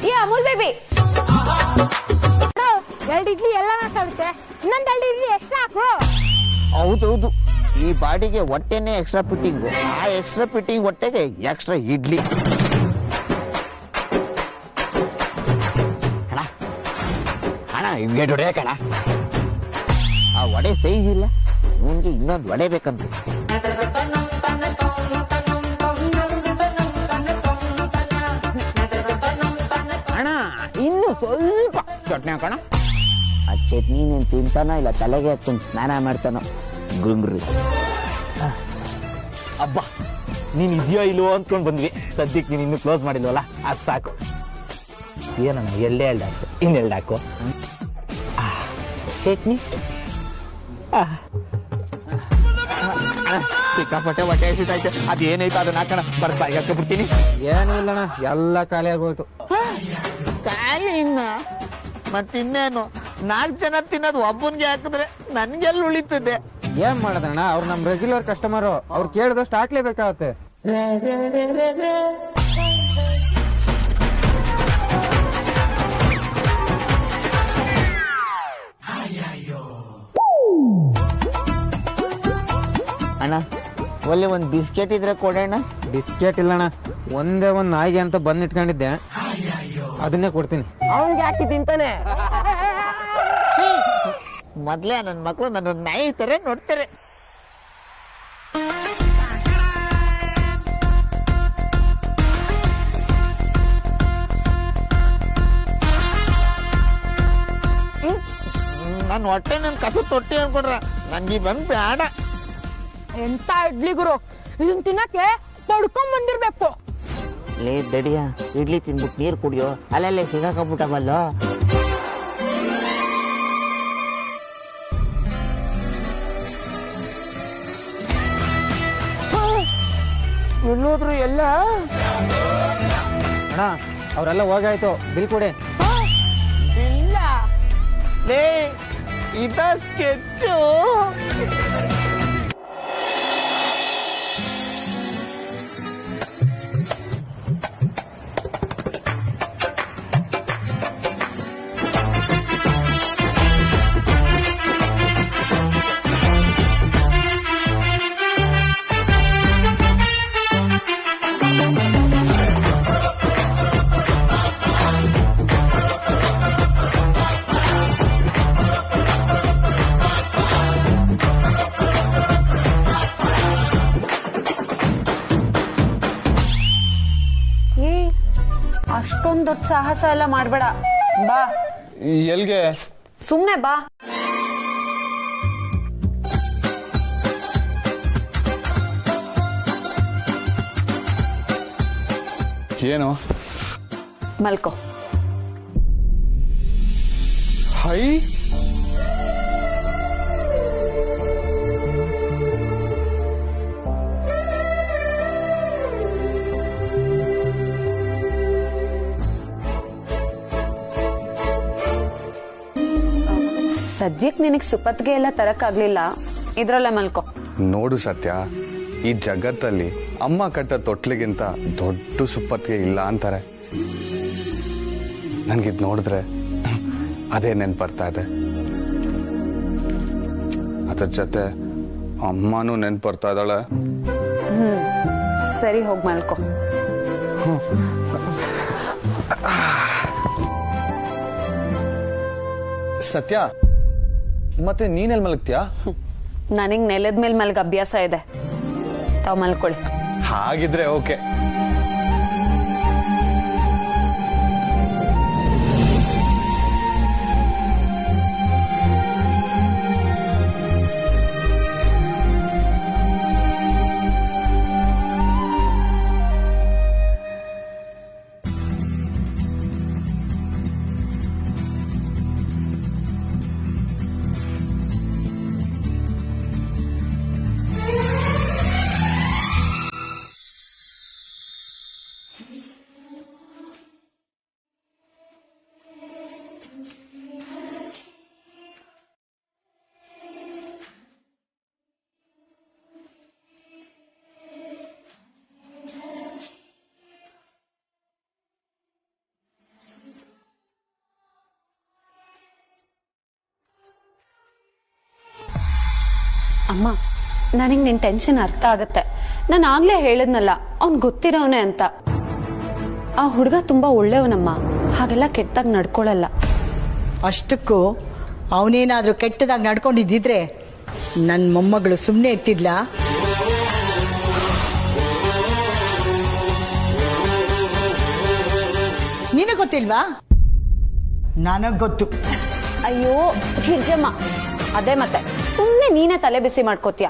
ಏ ಅಮೂಲ್ ಬೇಬಿ, 2 ಇಡ್ಲಿ ಎಲ್ಲ ಸಾಗುತ್ತೆ, ಇನ್ನೊಂದು 2 ಇಡ್ಲಿ ಎಕ್ಸ್ಟ್ರಾ ಹಾಕು. ಹೌದೌದು, ಈ ಬಾಡಿಗೆ ಹೊಟ್ಟೆನೆ ಎಕ್ಸ್ಟ್ರಾ ಫಿಟ್ಟಿಂಗು, ಆ ಎಕ್ಸ್ಟ್ರಾ ಫಿಟ್ಟಿಂಗ್ ಹೊಟ್ಟೆಗೆ ಎಕ್ಸ್ಟ್ರಾ ಇಡ್ಲಿ. ಅಣ್ಣ ಇವ್ಗೆ ಹೊಡೆ ಕಣ. ಆ ವಡೆ ಸೈಜ್ ಇಲ್ಲ, ಇವನ್ಗೆ ಇನ್ನೊಂದು ವಡೆ ಬೇಕಂತ. ಅಣ್ಣ ಇನ್ನು ಸ್ವಲ್ಪ ಚಟ್ನಿ ಹಾಕೋಣ. ಆ ಚಟ್ನಿ ನೀನ್ ತಿಂತಾನೋ ಇಲ್ಲ ತಲೆಗೆ ಹಚ್ಕೊಂಡು ಸ್ನಾನ ಮಾಡ್ತಾನೋ ಗುಂಗ್ರಿ. ಅಬ್ಬಾ, ನೀನ್ ಇದೆಯೋ ಇಲ್ವೋ ಅಂದ್ಕೊಂಡ್ ಬಂದ್ವಿ. ಸದ್ಯಕ್ಕೆ ನೀನ್ ಇನ್ನು ಕ್ಲೋಸ್ ಮಾಡಿಲ್ವಲ್ಲ, ಅದ್ ಸಾಕು. ಏನಣ್ಣ ಎರಡೇ ಹಾಕು, ಇನ್ನೆರಡು ಹಾಕು. ಚಟ್ನಿ ಸಿಕ್ಕಾಪಟ್ಟೆ ಹೊಟ್ಟೆ ಹಸಿತೈತೆ, ಅದೇನೈತೆ ಅದನ್ನ ಹಾಕೋಣ, ಬರ್ದ್ ಬಾಯಿಗೆ ಹಾಕ್ಬಿಡ್ತೀನಿ. ಏನೂ ಇಲ್ಲಣ್ಣ, ಎಲ್ಲ ಖಾಲಿ ಆಗೋಯ್ತು. ಖಾಲಿ ಇನ್ನ ಮತ್ತಿನ್ನೇನು, 4 ಜನ ತಿನ್ನೋದು ಒಬ್ಬನ್ಗೆ ಹಾಕಿದ್ರೆ ನನ್ಗೆಲ್ಲ ಉಳಿತದೆ. ಏನ್ ಮಾಡೋದಣ್ಣ, ಅವ್ರು ನಮ್ ರೆಗ್ಯುಲರ್ ಕಸ್ಟಮರು, ಅವ್ರು ಕೇಳಿದಷ್ಟು ಹಾಕ್ಲೇಬೇಕಾಗತ್ತೆ. ಅಣ್ಣ ಒಳ್ಳೆ ಒಂದ್ ಬಿಸ್ಕೆಟ್ ಇದ್ರೆ ಕೊಡೋಣ. ಬಿಸ್ಕೆಟ್ ಇಲ್ಲಣ್ಣ, ಒಂದೇ ಒಂದ್ ನಾಯಿಗೆ ಅಂತ ಬಂದ್ ಇಟ್ಕೊಂಡಿದ್ದೆ, ಅದನ್ನೇ ಕೊಡ್ತೀನಿ. ಅವನ್ಗೆ ಹಾಕಿ ತಿಂತಾನೆ. ಮೊದ್ಲೇ ನನ್ ಮಕ್ಳು ನನ್ನ ನಾಯಿ ತರ ನೋಡ್ತಾರೆ. ನನ್ ಹೊಟ್ಟೆ ನನ್ ಕಸು ತೊಟ್ಟಿ ಅನ್ಕೊಂಡ್ರ, ನನ್ಗೆ ಬಂದ್ ಬೇಡ. ಎಂತ ಇಡ್ಲಿ ಗುರು, ಇದನ್ ತಿನ್ನಕ್ಕೆ ಪಡ್ಕೊಂಡ್ ಬಂದಿರ್ಬೇಕು. ಲೇ ದಡಿಯ, ಇಡ್ಲಿ ತಿನ್ಬಿಟ್ಟು ನೀರ್ ಕುಡಿಯೋ, ಅಲ್ಲಲ್ಲೇ ಸಿಗಾಕೊಂಡ್ಬಿಟ್ಟವಲ್ಲೋ. ಎಲ್ಲೋದ್ರು ಎಲ್ಲ? ಅಣ್ಣ ಅವರೆಲ್ಲ ಹೋಗಾಯ್ತು, ಬಿಲ್ ಕೊಡಿ. ಇಲ್ಲ ಲೇ ಇದ ಸ್ಕೆಚ್ಚು. ಅಷ್ಟೊಂದ್ ದೊಡ್ಡ ಸಾಹಸ ಎಲ್ಲ ಮಾಡ್ಬೇಡ, ಬಾ. ಎಲ್ಗೆ? ಸುಮ್ನೆ ಬಾ. ಏನು? ಮಲ್ಕೋ. ಹೈ, ಸದ್ಯಕ್ಕೆ ನಿನಗ್ ಸುಪತ್ಗೆ ಎಲ್ಲ ತರಕ್ಕಾಗ್ಲಿಲ್ಲ, ಇದ್ರಲ್ಲೇ ಮಲ್ಕೋ. ನೋಡು ಸತ್ಯ, ಈ ಜಗತ್ತಲ್ಲಿ ಅಮ್ಮ ಕಟ್ಟ ತೊಟ್ಲಿಗಿಂತ ದೊಡ್ಡ ಸುಪ್ಪತ್ತಿಗೆ ಇಲ್ಲ ಅಂತಾರೆ. ನನ್ಗಿದ್ ನೋಡಿದ್ರೆ ಅದೇ ನೆನ್ಪರ್ತಾ ಇದೆ. ಅದ್ರ ಜೊತೆ ಅಮ್ಮನೂ ನೆನ್ಪರ್ತಾ ಇದ್ದಾಳೆ. ಸರಿ, ಹೋಗ್ ಮಲ್ಕೋ. ಸತ್ಯ, ಮತ್ತೆ ನೀನೆಲ್ ಮಲಗ್ತೀಯಾ? ನನಗ್ ನೆಲದ ಮೇಲೆ ಮಲ್ಗ ಅಭ್ಯಾಸ ಇದೆ, ತಾವ್ ಮಲ್ಕೊಳ್ಳಿ. ಹಾಗಿದ್ರೆ ಓಕೆ. ಅಮ್ಮ, ನನಗೆ ನಿನ್ ಟೆನ್ಷನ್ ಅರ್ಥ ಆಗತ್ತೆ. ನಾನು ಆಗ್ಲೇ ಹೇಳಿದ್ನಲ್ಲ, ಅವ್ನ್ ಗೊತ್ತಿರೋನೆ ಅಂತ. ಆ ಹುಡುಗ ತುಂಬಾ ಒಳ್ಳೆಯವನಮ್ಮ, ಹಾಗೆಲ್ಲ ಕೆಟ್ಟದಾಗ ನಡ್ಕೊಳಲ್ಲ. ಅಷ್ಟಕ್ಕೂ ಅವನೇನಾದ್ರೂ ಕೆಟ್ಟದಾಗಿ ನಡ್ಕೊಂಡಿದ್ದಿದ್ರೆ ನನ್ನ ಮೊಮ್ಮಗಳು ಸುಮ್ಮನೆ ಇರ್ತಿದ್ಲಾ? ನಿನಗೆ ಗೊತ್ತಿಲ್ವಾ? ನನಗ್ ಗೊತ್ತು. ಅಯ್ಯೋ ಗಿರ್ಜಮ್ಮ, ಅದೇ ಮತ್ತೆ ಸುಮ್ಮನೆ ನೀನೇ ತಲೆ ಬಿಸಿ ಮಾಡ್ಕೋತೀಯ.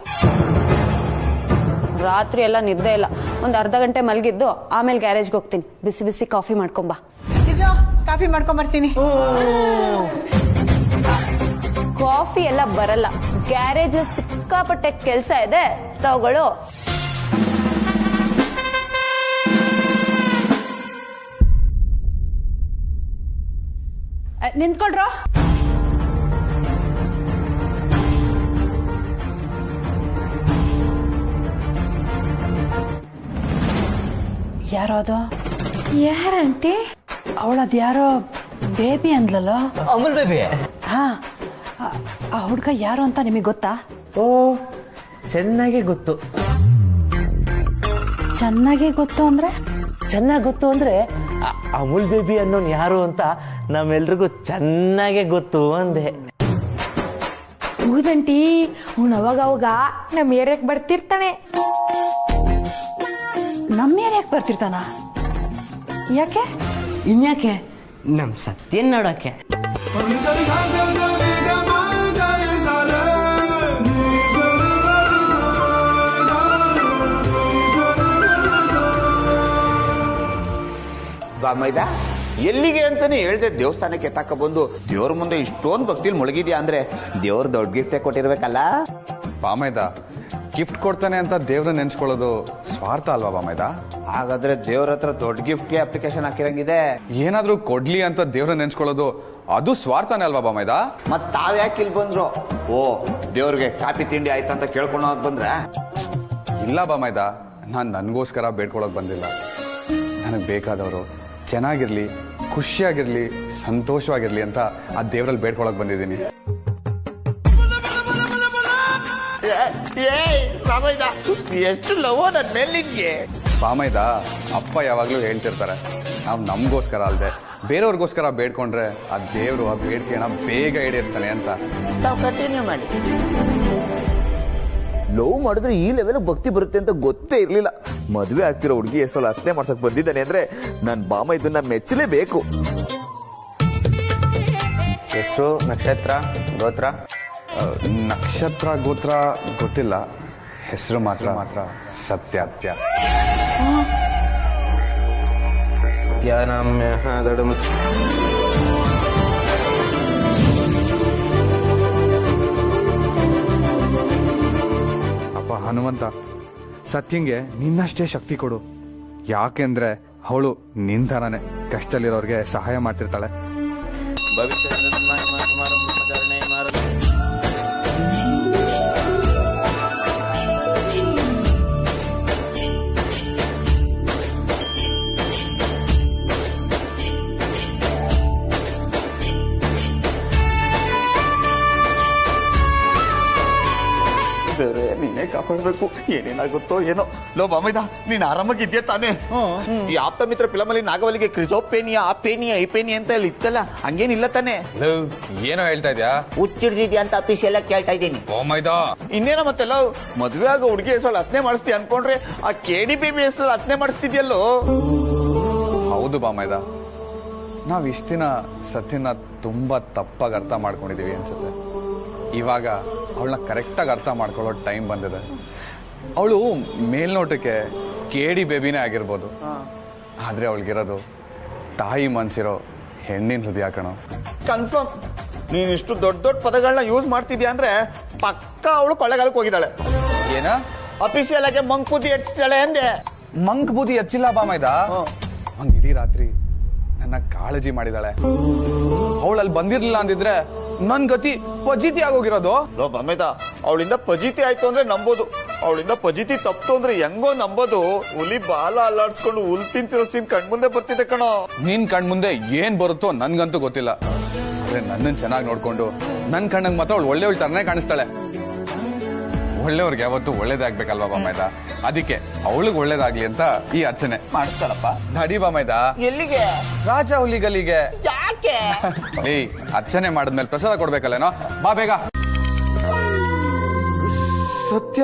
ರಾತ್ರಿ ಎಲ್ಲ ನಿದ್ದೆ ಇಲ್ಲ. ಒಂದ್ ಅರ್ಧ ಗಂಟೆ ಮಲಗಿದ್ದು ಆಮೇಲೆ ಗ್ಯಾರೇಜ್ಗೆ ಹೋಗ್ತೀನಿ. ಬಿಸಿ ಬಿಸಿ ಕಾಫಿ ಮಾಡ್ಕೊಂಬಾ. ಕಾಫಿ ಮಾಡ್ಕೊಂಬರ್ತೀನಿ. ಕಾಫಿ ಎಲ್ಲ ಬರಲ್ಲ, ಗ್ಯಾರೇಜ್ ಸಿಕ್ಕಾಪಟ್ಟೆ ಕೆಲ್ಸ ಇದೆ, ತಗೊಳ್ಳೋ. ನಿಂತ್ಕೊಳ್ರ. ಯಾರೋ ಅದು? ಯಾರಂಟಿ? ಅವಳದ್ ಯಾರೋ ಬೇಬಿ ಅಂದ್ಲಲ್ಲ. ಅಮೂಲ್ ಬೇಬಿ? ಹಾ, ಆ ಹುಡ್ಗ ಯಾರು ಅಂತ ನಿಮಗೆ ಗೊತ್ತಾ? ಓ, ಚೆನ್ನಾಗಿ ಗೊತ್ತು. ಚೆನ್ನಾಗಿ ಗೊತ್ತು ಅಂದ್ರೆ? ಚೆನ್ನಾಗಿ ಗೊತ್ತು ಅಂದ್ರೆ ಅಮೂಲ್ ಬೇಬಿ ಅನ್ನೋನ್ ಯಾರು ಅಂತ ನಮ್ಮೆಲ್ರಿಗೂ ಚೆನ್ನಾಗೆ ಗೊತ್ತು ಅಂದೆ. ಹೌದಂಟಿ, ಅವ್ನು ಅವಾಗ ನಮ್ಮ ಏರಿಯಾಕ್ ಬರ್ತಿರ್ತಾನೆ. ನಮ್ಮ ಏರಿಯಾಕ್ ಬರ್ತಿರ್ತಾನ? ಯಾಕೆ? ಇನ್ಯಾಕೆ? ನಮ್ ಸತ್ಯನ್ ನೋಡಕ್ಕೆ. ಬಾಮೈದ, ಎಲ್ಲಿಗೆ ಅಂತಾನೆ ಹೇಳ್ದೆ ದೇವಸ್ಥಾನಕ್ಕೆ ತಕ್ಕ ಬಂದು ದೇವ್ರ ಮುಂದೆ ಇಷ್ಟೊಂದು ಭಕ್ತಿಲ್ ಮುಳುಗಿದ್ಯಾ ಅಂದ್ರೆ ದೇವ್ರ ದೊಡ್ಡ ಗಿಫ್ಟೇ ಕೊಟ್ಟಿರ್ಬೇಕಲ್ಲ. ಬಾಮೈದ, ಗಿಫ್ಟ್ ಕೊಡ್ತಾನೆ ಅಂತ ದೇವ್ರ ನೆನ್ಸ್ಕೊಳ್ಳೋದು ಸ್ವಾರ್ಥ ಅಲ್ವಾ ಬಾಮೈದ? ಹಾಗಾದ್ರೆ ದೇವ್ರ ಹತ್ರ ದೊಡ್ಡ ಗಿಫ್ಟ್ಗೆ ಅಪ್ಲಿಕೇಶನ್ ಹಾಕಿರಂಗಿದೆ. ಏನಾದ್ರೂ ಕೊಡ್ಲಿ ಅಂತ ದೇವ್ರ ನೆನ್ಸ್ಕೊಳ್ಳೋದು ಅದು ಸ್ವಾರ್ಥನೇ ಅಲ್ವಾ ಬಾಮೈದ? ಮತ್ ತಾವ್ಯಾಕೆ ಇಲ್ಲಿ ಬಂದ್ರು? ಓ, ದೇವ್ರಿಗೆ ಕಾಫಿ ತಿಂಡಿ ಆಯ್ತಂತ ಕೇಳ್ಕೊಂಡು ಹೋಗ್ ಬಂದ್ರ? ಇಲ್ಲ ಬಾಮೈದ, ನಾನ್ ನನ್ಗೋಸ್ಕರ ಬೇಡ್ಕೊಳಕ್ ಬಂದಿಲ್ಲ. ನನಗ್ ಬೇಕಾದವರು ಚೆನ್ನಾಗಿರ್ಲಿ, ಖುಷಿಯಾಗಿರ್ಲಿ, ಸಂತೋಷವಾಗಿರ್ಲಿ ಅಂತ ಆ ದೇವ್ರಲ್ಲಿ ಬೇಡ್ಕೊಳಕ್ ಬಂದಿದ್ದೀನಿ. ಎಷ್ಟು ಲವ್ ನನ್ ಮೇಲಿಗೆ. ಬಾಮೈದ, ಅಪ್ಪ ಯಾವಾಗ್ಲೂ ಹೇಳ್ತಿರ್ತಾರೆ, ನಾವು ನಮ್ಗೋಸ್ಕರ ಅಲ್ದೆ ಬೇರೆಯವ್ರಿಗೋಸ್ಕರ ಬೇಡ್ಕೊಂಡ್ರೆ ಆ ದೇವ್ರು ಆ ಬೇಡಿಕೆನ ಬೇಗ ಈಡೇರಿಸ್ತಾನೆ ಅಂತ. ತಾವು ಕಂಟಿನ್ಯೂ ಮಾಡಿ. ಲವ್ ಮಾಡಿದ್ರೆ ಈ ಲೆವೆಲ್ ಭಕ್ತಿ ಬರುತ್ತೆ ಅಂತ ಗೊತ್ತೇ ಇರ್ಲಿಲ್ಲ. ಮದುವೆ ಆಗ್ತಿರೋ ಹುಡುಗಿ ಎಷ್ಟೊಲ್ಲ ಅರ್ಥ ಮಾಡ್ಸಕ್ ಬಂದಿದ್ದಾನೆ ಅಂದ್ರೆ ನನ್ ಬಾಮ ಇದನ್ನ ಮೆಚ್ಚಲೇಬೇಕು. ಎಷ್ಟು ನಕ್ಷತ್ರ ಗೋತ್ರ? ನಕ್ಷತ್ರ ಗೋತ್ರ ಗೊತ್ತಿಲ್ಲ, ಹೆಸರು ಮಾತ್ರ ಸತ್ಯ. ಅಪ್ಪ ಹನುಮಂತ, ಸತ್ಯಂಗೆ ನಿನ್ನಷ್ಟೇ ಶಕ್ತಿ ಕೊಡು. ಯಾಕೆಂದ್ರೆ ಅವಳು ನಿನ್ ಥರನೇ ಕಷ್ಟದಲ್ಲಿರೋರ್ಗೆ ಸಹಾಯ ಮಾಡ್ತಿರ್ತಾಳೆ. ನೀನೇ ಕಾಪಾಡ್ಬೇಕು, ಏನೇನಾಗುತ್ತೋ ಏನೋ. ಲೋ ಬಾಮೈದ, ನೀನ್ ಆರಾಮಾಗಿದ್ಯಾ ತಾನೇ? ಈ ಆಪ್ತ ಮಿತ್ರ ಫಿಲಮಲ್ಲಿ ನಾಗವಲ್ಲಿಗೆ ಕ್ರಿಸೋಪೇನಿಯಾ, ಆ ಪೇನಿಯಾ, ಈ ಪೇನಿಯಾ ಅಂತ ಹೇಳಿ ಇತ್ತಲ್ಲ, ಹಂಗೇನಿಲ್ಲ ತಾನೆ? ಏನೋ ಹೇಳ್ತಾ ಇದ್ಯಾ? ಹುಚ್ಚಿಡ್ದಿದ್ಯಾ ಅಂತ ಅಫೀಷಿಯಲ್ ಆಗಿ ಕೇಳ್ತಾ ಇದ್ದೀನಿ. ಇನ್ನೇನೋ ಮತ್ತೆ ಲವ್, ಮದ್ವೆ ಆಗೋ ಹುಡುಗಿ ಹೆಸರು ಹತ್ನೆ ಮಾಡಿಸ್ತೀಯ ಅನ್ಕೊಂಡ್ರೆ ಆ KDBB ಹೆಸರು ಹತ್ನೆ ಮಾಡಿಸ್ತಿದ್ಯಲ್ಲೋ. ಹೌದು ಬಾಮೈದ, ನಾವ್ ಇಷ್ಟ ದಿನ ಸತ್ಯನ ತುಂಬಾ ತಪ್ಪಾಗಿ ಅರ್ಥ ಮಾಡ್ಕೊಂಡಿದೀವಿ ಅನ್ಸುತ್ತೆ. ಇವಾಗ ಅವಳನ್ನ ಕರೆಕ್ಟಾಗಿ ಅರ್ಥ ಮಾಡ್ಕೊಳ್ಳೋ ಟೈಮ್ ಬಂದಿದೆ. ಅವಳು ಮೇಲ್ನೋಟಕ್ಕೆ KDBBನೇ ಆಗಿರ್ಬೋದು, ಆದ್ರೆ ಅವಳಿಗಿರೋದು ತಾಯಿ ಮನ್ಸಿರೋ ಹೆಣ್ಣಿನ ಹೃದಯ ಕಣೋ. ಕನ್ಫರ್ಮ್. ನೀನ್ ಇಷ್ಟು ದೊಡ್ಡ ದೊಡ್ಡ ಪದಗಳನ್ನ ಯೂಸ್ ಮಾಡ್ತಿದ್ಯಾ ಅಂದ್ರೆ ಪಕ್ಕ ಅವಳು ಕೊಳ್ಳೆಗಾಲಕ್ಕೆ ಹೋಗಿದ್ದಾಳೆ. ಏನ? ಅಫಿಷಿಯಲ್ ಆಗಿ ಮಂಕ್ ಬುದ್ಧಿ ಎತ್ತಿದ್ದಾಳೆ ಅಂದೆ. ಮಂಕ್ ಬುದ್ಧಿ ಹಚ್ಚಿಲ್ಲ ಬಾಮೈದ, ಒಂದ್ ಇಡೀ ರಾತ್ರಿ ನನ್ನ ಕಾಳಜಿ ಮಾಡಿದಾಳೆ. ಅವಳಲ್ಲಿ ಬಂದಿರ್ಲಿಲ್ಲ ಅಂದಿದ್ರೆ ನನ್ ಗತಿ ಪಜಿತಿ ಆಗೋಗಿರೋದು. ಬಾಮೈದ, ಅವಳಿಂದ ಪಜಿತಿ ಆಯ್ತು ಅಂದ್ರೆ ನಂಬೋದು, ಅವಳಿಂದ ಪಜಿತಿ ತಪ್ತು ಅಂದ್ರೆ ಹೆಂಗೋ ನಂಬೋದು. ಹುಲಿ ಬಾಲ ಅಲ್ಲಾಡ್ಸ್ಕೊಂಡು ಹುಲ್ ತಿಂತಿರೋ ಸೀನ್ ಕಣ್ಮುಂದೆ ಬರ್ತಿದೆ ಕಣೋ. ನಿನ್ ಕಣ್ಮುಂದೆ ಏನ್ ಬರುತ್ತೋ ನನ್ಗಂತೂ ಗೊತ್ತಿಲ್ಲ, ಆದ್ರೆ ನನ್ನನ್ ಚೆನ್ನಾಗಿ ನೋಡ್ಕೊಂಡು ನನ್ ಕಣ್ಣಂಗ್ ಮಾತ್ರ ಅವಳು ಒಳ್ಳೆ ತರನೇ ಕಾಣಿಸ್ತಾಳೆ. ಒಳ್ಳೆಯವ್ರಿಗೆ ಯಾವತ್ತು ಒಳ್ಳೇದೇ ಆಗ್ಬೇಕಲ್ವಾ ಬಾಮೈದ, ಅದಕ್ಕೆ ಅವಳಿಗೆ ಒಳ್ಳೇದಾಗ್ಲಿ ಅಂತ ಈ ಅರ್ಚನೆ ಮಾಡಿಸ್ತಾಳಪ್ಪ. ನಡಿ ಬಾಮೈದ. ಎಲ್ಲಿಗೆ? ರಾಜ ಹುಲಿಗಲ್ಲಿಗೆ. ಯಾಕೆ? ಏಯ್, ಅರ್ಚನೆ ಮಾಡಿದ್ಮೇಲೆ ಪ್ರಸಾದ ಕೊಡ್ಬೇಕಲ್ಲೇನೋ, ಬಾ ಬೇಗ. ಸತ್ಯ,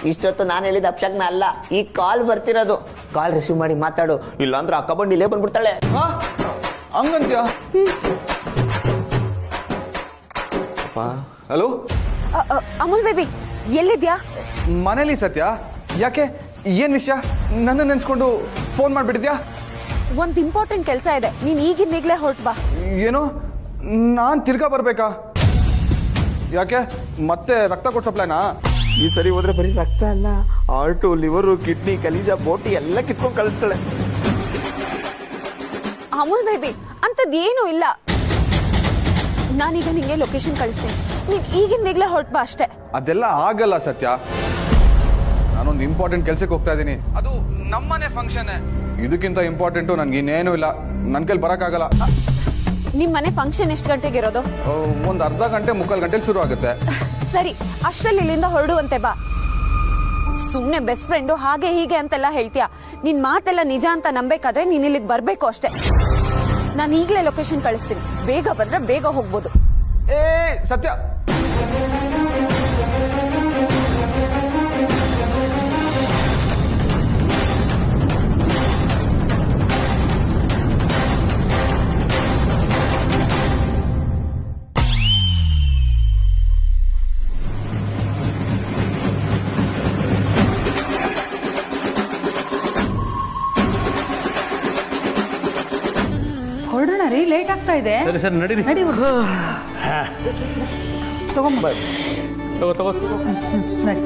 ಇಷ್ಟೊತ್ತು ನಾನು ಹೇಳಿದ ಅಪ್ಶಕ್ನ ಅಲ್ಲ, ಈ ಕಾಲ್ ಬರ್ತಿರೋದು. ಕಾಲ್ ರಿಸೀವ್ ಮಾಡಿ ಮಾತಾಡು, ಇಲ್ಲಾಂದ್ರೆ ಅಕ್ಕ ಬಂದು ಇಲ್ಲೇ ಬಂದ್ಬಿಡ್ತಾಳೆ. ಹಂಗಂತ್ಯ? ಹಲೋ ಅಮೂಲ್ ಬೇಬಿ, ಎಲ್ಲಿದ್ಯಾ? ಮನೇಲಿ ಸತ್ಯ. ಯಾಕೆ, ಏನ್ ವಿಷಯ? ನನ್ನ ನೆನ್ಸ್ಕೊಂಡು ಫೋನ್ ಮಾಡ್ಬಿಟ್ಟಿದ್ಯಾ? ಒಂದ್ ಇಂಪಾರ್ಟೆಂಟ್ ಕೆಲಸ ಇದೆ, ನೀನ್ ಈಗಿಂದೀಗ್ಲೇ ಹೊರಟ್ ಬಾ. ಏನು, ನಾನ್ ತಿರ್ಗಾ ಬರ್ಬೇಕಾ? ಯಾಕೆ, ಮತ್ತೆ ರಕ್ತ ಕೊಡ್ಸೋ ಪ್ಲಾನಾ? ಈ ಸರಿ ಹೋದ್ರೆ ಬರೀ ರಕ್ತ ಅಲ್ಲ, ಹಾರ್ಟು, ಲಿವರು, ಕಿಡ್ನಿ, ಕಲೀಜಾ, ಬೋಟಿ ಎಲ್ಲ ಕಿತ್ಕೊಂಡು ಕಳಿಸ್ತಾಳೆ. ಅಮೂಲ್ ಬೇಬಿ, ಅಂತದ್ ಏನು ಇಲ್ಲ. ನಾನೀಗ ನಿಂಗೆ ಲೊಕೇಶನ್ ಕಳಿಸ್ತೀನಿ, ನೀನ್ ಈಗಿಂದೀಗ್ಲೇ ಹೊರಟ್ ಬಾ ಅಷ್ಟೇ. ಅದೆಲ್ಲ ಆಗಲ್ಲ ಸತ್ಯ. ನಾನೊಂದು ಇಂಪಾರ್ಟೆಂಟ್ ಕೆಲ್ಸಕ್ಕೆ ಹೋಗ್ತಾ ಇದ್ದೀನಿ, ಅದು ನಮ್ಮನೆ ಫಂಕ್ಷನ್. ಇದಕ್ಕಿಂತ ಇಂಪಾರ್ಟೆಂಟು ನನ್ಗೆ ಇನ್ನೇನು ಇಲ್ಲ, ನನ್ ಕೈಲಿ ಬರಕ್ಕಾಗಲ್ಲ. ನಿಮ್ ಮನೆ ಫಂಕ್ಷನ್ ಎಷ್ಟು ಗಂಟೆಗೆ ಇರೋದು? ಒಂದ್ ಅರ್ಧ ಗಂಟೆ ಮುಕ್ಕಾಲ್ ಗಂಟೆಲಿ ಶುರು ಆಗುತ್ತೆ. ಸರಿ, ಅಷ್ಟ್ರಲ್ಲಿ ಇಲ್ಲಿಂದ ಹೊರಡುವಂತೆ ಬಾ. ಸುಮ್ನೆ ಬೆಸ್ಟ್ ಫ್ರೆಂಡು ಹಾಗೆ ಹೀಗೆ ಅಂತೆಲ್ಲ ಹೇಳ್ತೀಯ. ನಿನ್ ಮಾತೆಲ್ಲ ನಿಜ ಅಂತ ನಂಬೇಕಾದ್ರೆ ನೀನ್ ಇಲ್ಲಿಗೆ ಬರ್ಬೇಕು ಅಷ್ಟೇ. ನಾನು ಈಗಲೇ ಲೊಕೇಶನ್ ಕಳಿಸ್ತೀನಿ, ಬೇಗ ಬಂದ್ರೆ ಬೇಗ ಹೋಗ್ಬೋದು. ಏ ಸತ್ಯ, ಹೊರಡೋಣ ರೀ, ಲೇಟ್ ಆಗ್ತಾ ಇದೆ. ಸರಿ ಸರಿ ನಡೀರಿ. ನಡಿ ತಗೊಂಬ. ತಗೋ ನಡಿ.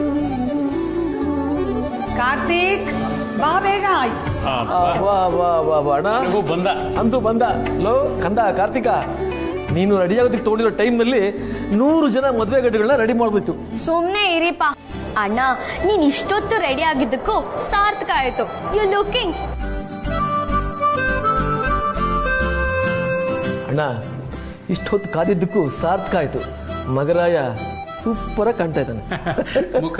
ಕಾರ್ತಿಕ್, ಬಾ ಬೇಗ. ಬಂದ ಅಂತೂ ಬಂದ. ಲೋ ಕಂದ ಕಾರ್ತಿಕ, ನೀನು ರೆಡಿ ಆಗೋದಕ್ಕೆ ತಗೊಂಡಿರೋ ಟೈಮ್ ನಲ್ಲಿ 100 ಜನ ಮದ್ವೆ ಗಡ್ಡೆಗಳನ್ನ ರೆಡಿ ಮಾಡ್ಬಿಟ್ಟು. ಸುಮ್ನೆ ಇರಿಪ ಅಣ್ಣ, ನೀನ್ ಇಷ್ಟೊತ್ತು ರೆಡಿ ಆಗಿದ್ದಕ್ಕೂ ಸಾರ್ಥಕ ಆಯ್ತು. You looking. ಅಣ್ಣ, ಇಷ್ಟೊತ್ತು ಕಾದಿದ್ದಕ್ಕೂ ಸಾರ್ಥಕ ಆಯ್ತು. ಮಗರಾಯ ಸೂಪರ್ ಆಗಿ ಕಾಣ್ತಾ ಇದ್ದಾನೆ. ಮುಖ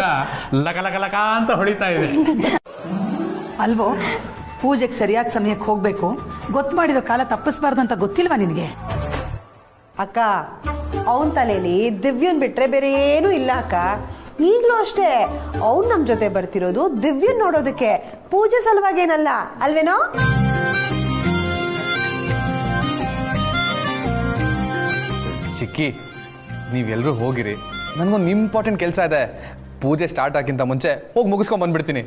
ಲಕ ಲಕ ಲಕ ಅಂತ ಹೊಳಿತಾ ಇದೆ. ಅಲ್ವೋ, ಪೂಜೆಗೆ ಸರಿಯಾದ ಸಮಯಕ್ಕೆ ಹೋಗ್ಬೇಕು. ಗೊತ್ತು ಮಾಡಿರೋ ಕಾಲ ತಪ್ಪಿಸ್ಬಾರ್ದು ಅಂತ ಗೊತ್ತಿಲ್ವಾ ನಿನಗೆ? ಅಕ್ಕ, ಅವನ್ ತಲೆಯಲ್ಲಿ ದಿವ್ಯನ್ ಬಿಟ್ರೆ ಬೇರೆ ಏನೂ ಇಲ್ಲ ಅಕ್ಕ. ಈಗ್ಲೂ ಅಷ್ಟೇ, ಅವ್ನ್ ನಮ್ ಜೊತೆ ಬರ್ತಿರೋದು ದಿವ್ಯನ್ ನೋಡೋದಕ್ಕೆ, ಪೂಜೆ ಸಲುವಾಗೇನಲ್ಲ, ಅಲ್ವೇನೋ? ಚಿಕ್ಕಿ, ನೀವೆಲ್ಲರೂ ಹೋಗಿರಿ, ನನ್ಗೊಂದು ಇಂಪಾರ್ಟೆಂಟ್ ಕೆಲಸ ಇದೆ. ಪೂಜೆ ಸ್ಟಾರ್ಟ್ ಆಗಿಂತ ಮುಂಚೆ ಹೋಗಿ ಮುಗಿಸ್ಕೊಂಡ್ ಬಂದ್ಬಿಡ್ತೀನಿ.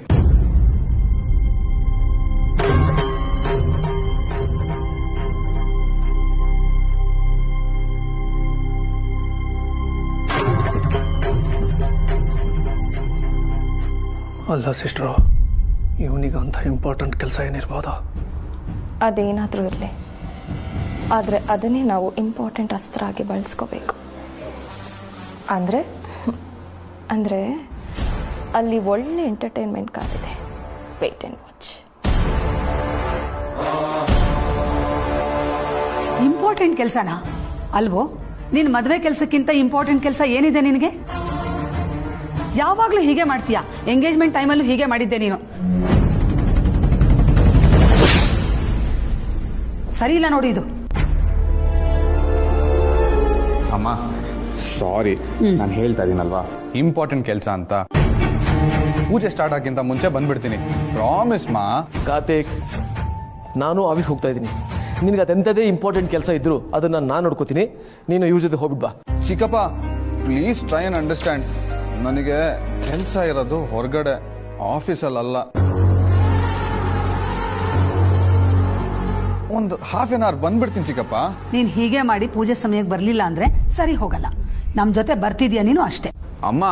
ಅಲ್ಲ ಸಿಸ್ಟ್ರು, ಇವನಿಗಂತ ಇಂಪಾರ್ಟೆಂಟ್ ಕೆಲಸ ಏನಿರ್ಬೋದಾ? ಅದೇನಾದರೂ ಇರಲಿ, ಆದರೆ ಅದನ್ನೇ ನಾವು ಇಂಪಾರ್ಟೆಂಟ್ ಅಸ್ತ್ರ ಆಗಿ ಬಳಸ್ಕೋಬೇಕು. ಅಂದರೆ ಅಲ್ಲಿ ಒಳ್ಳೆ ಎಂಟರ್ಟೈನ್ಮೆಂಟ್ ಕಾದಿದೆ. Wait and watch. ಇಂಪಾರ್ಟೆಂಟ್ ಕೆಲಸನಾ? ಅಲ್ವೋ, ನಿನ್ ಮದ್ವೆ ಕೆಲಸಕ್ಕಿಂತ ಇಂಪಾರ್ಟೆಂಟ್ ಕೆಲಸ ಏನಿದೆ ನಿನಗೆ? ಯಾವಾಗ್ಲೂ ಹೀಗೆ ಮಾಡ್ತೀಯಾ. ಎಂಗೇಜ್ಮೆಂಟ್ ಟೈಮಲ್ಲೂ ಹೀಗೆ ಮಾಡಿದ್ದೆ ನೀನು. ಸರಿ ಇಲ್ಲ ನೋಡಿ ಇದು. ಅಮ್ಮ ಸಾರಿ, ನಾನು ಹೇಳ್ತಾ ಇದೀನಲ್ವಾ, ಇಂಪಾರ್ಟೆಂಟ್ ಕೆಲಸ ಅಂತ. ಪೂಜೆ ಸ್ಟಾರ್ಟ್ ಆಗಿಂತ ಮುಂಚೆ ಬಂದ್ಬಿಡ್ತೀನಿ, ಪ್ರಾಮಿಸ್ ಮಾ. ಕಾರ್ತಿಕ್, ನಾನು ಆಫೀಸ್ ಹೋಗ್ತಾ ಇದ್ದೀನಿ. ನಿನ್ಗೆ ಅದೆಂಥದೇ ಇಂಪಾರ್ಟೆಂಟ್ ಕೆಲಸ ಇದ್ರು ಅದನ್ನ ನಾನು ನೋಡ್ಕೋತೀನಿ, ನೀನು ಇವ್ರ ಜೊತೆ ಹೋಗ್ಬಿಟ್ ಬಾ. ಚಿಕ್ಕಪ್ಪ ಪ್ಲೀಸ್ ಟ್ರೈ ಅಂಡ್ ಅಂಡರ್ಸ್ಟ್ಯಾಂಡ್. ನನಗೆ ಕೆಲಸ ಇರೋದು ಹೊರಗಡೆ, ಆಫೀಸಲ್ಲ. ಒಂದು ಹಾಫ್ ಆನ್ ಅವರ್ ಬಂದ್ಬಿಡ್ತೀನಿ ಚಿಕ್ಕಪ್ಪ. ನೀನ್ ಹೀಗೆ ಮಾಡಿ ಪೂಜೆ ಸಮಯಕ್ಕೆ ಬರ್ಲಿಲ್ಲ ಅಂದ್ರೆ ಸರಿ ಹೋಗಲ್ಲ. ನಮ್ ಜೊತೆ ಬರ್ತಿದ್ಯಾ ನೀನು ಅಷ್ಟೇ. ಅಮ್ಮ,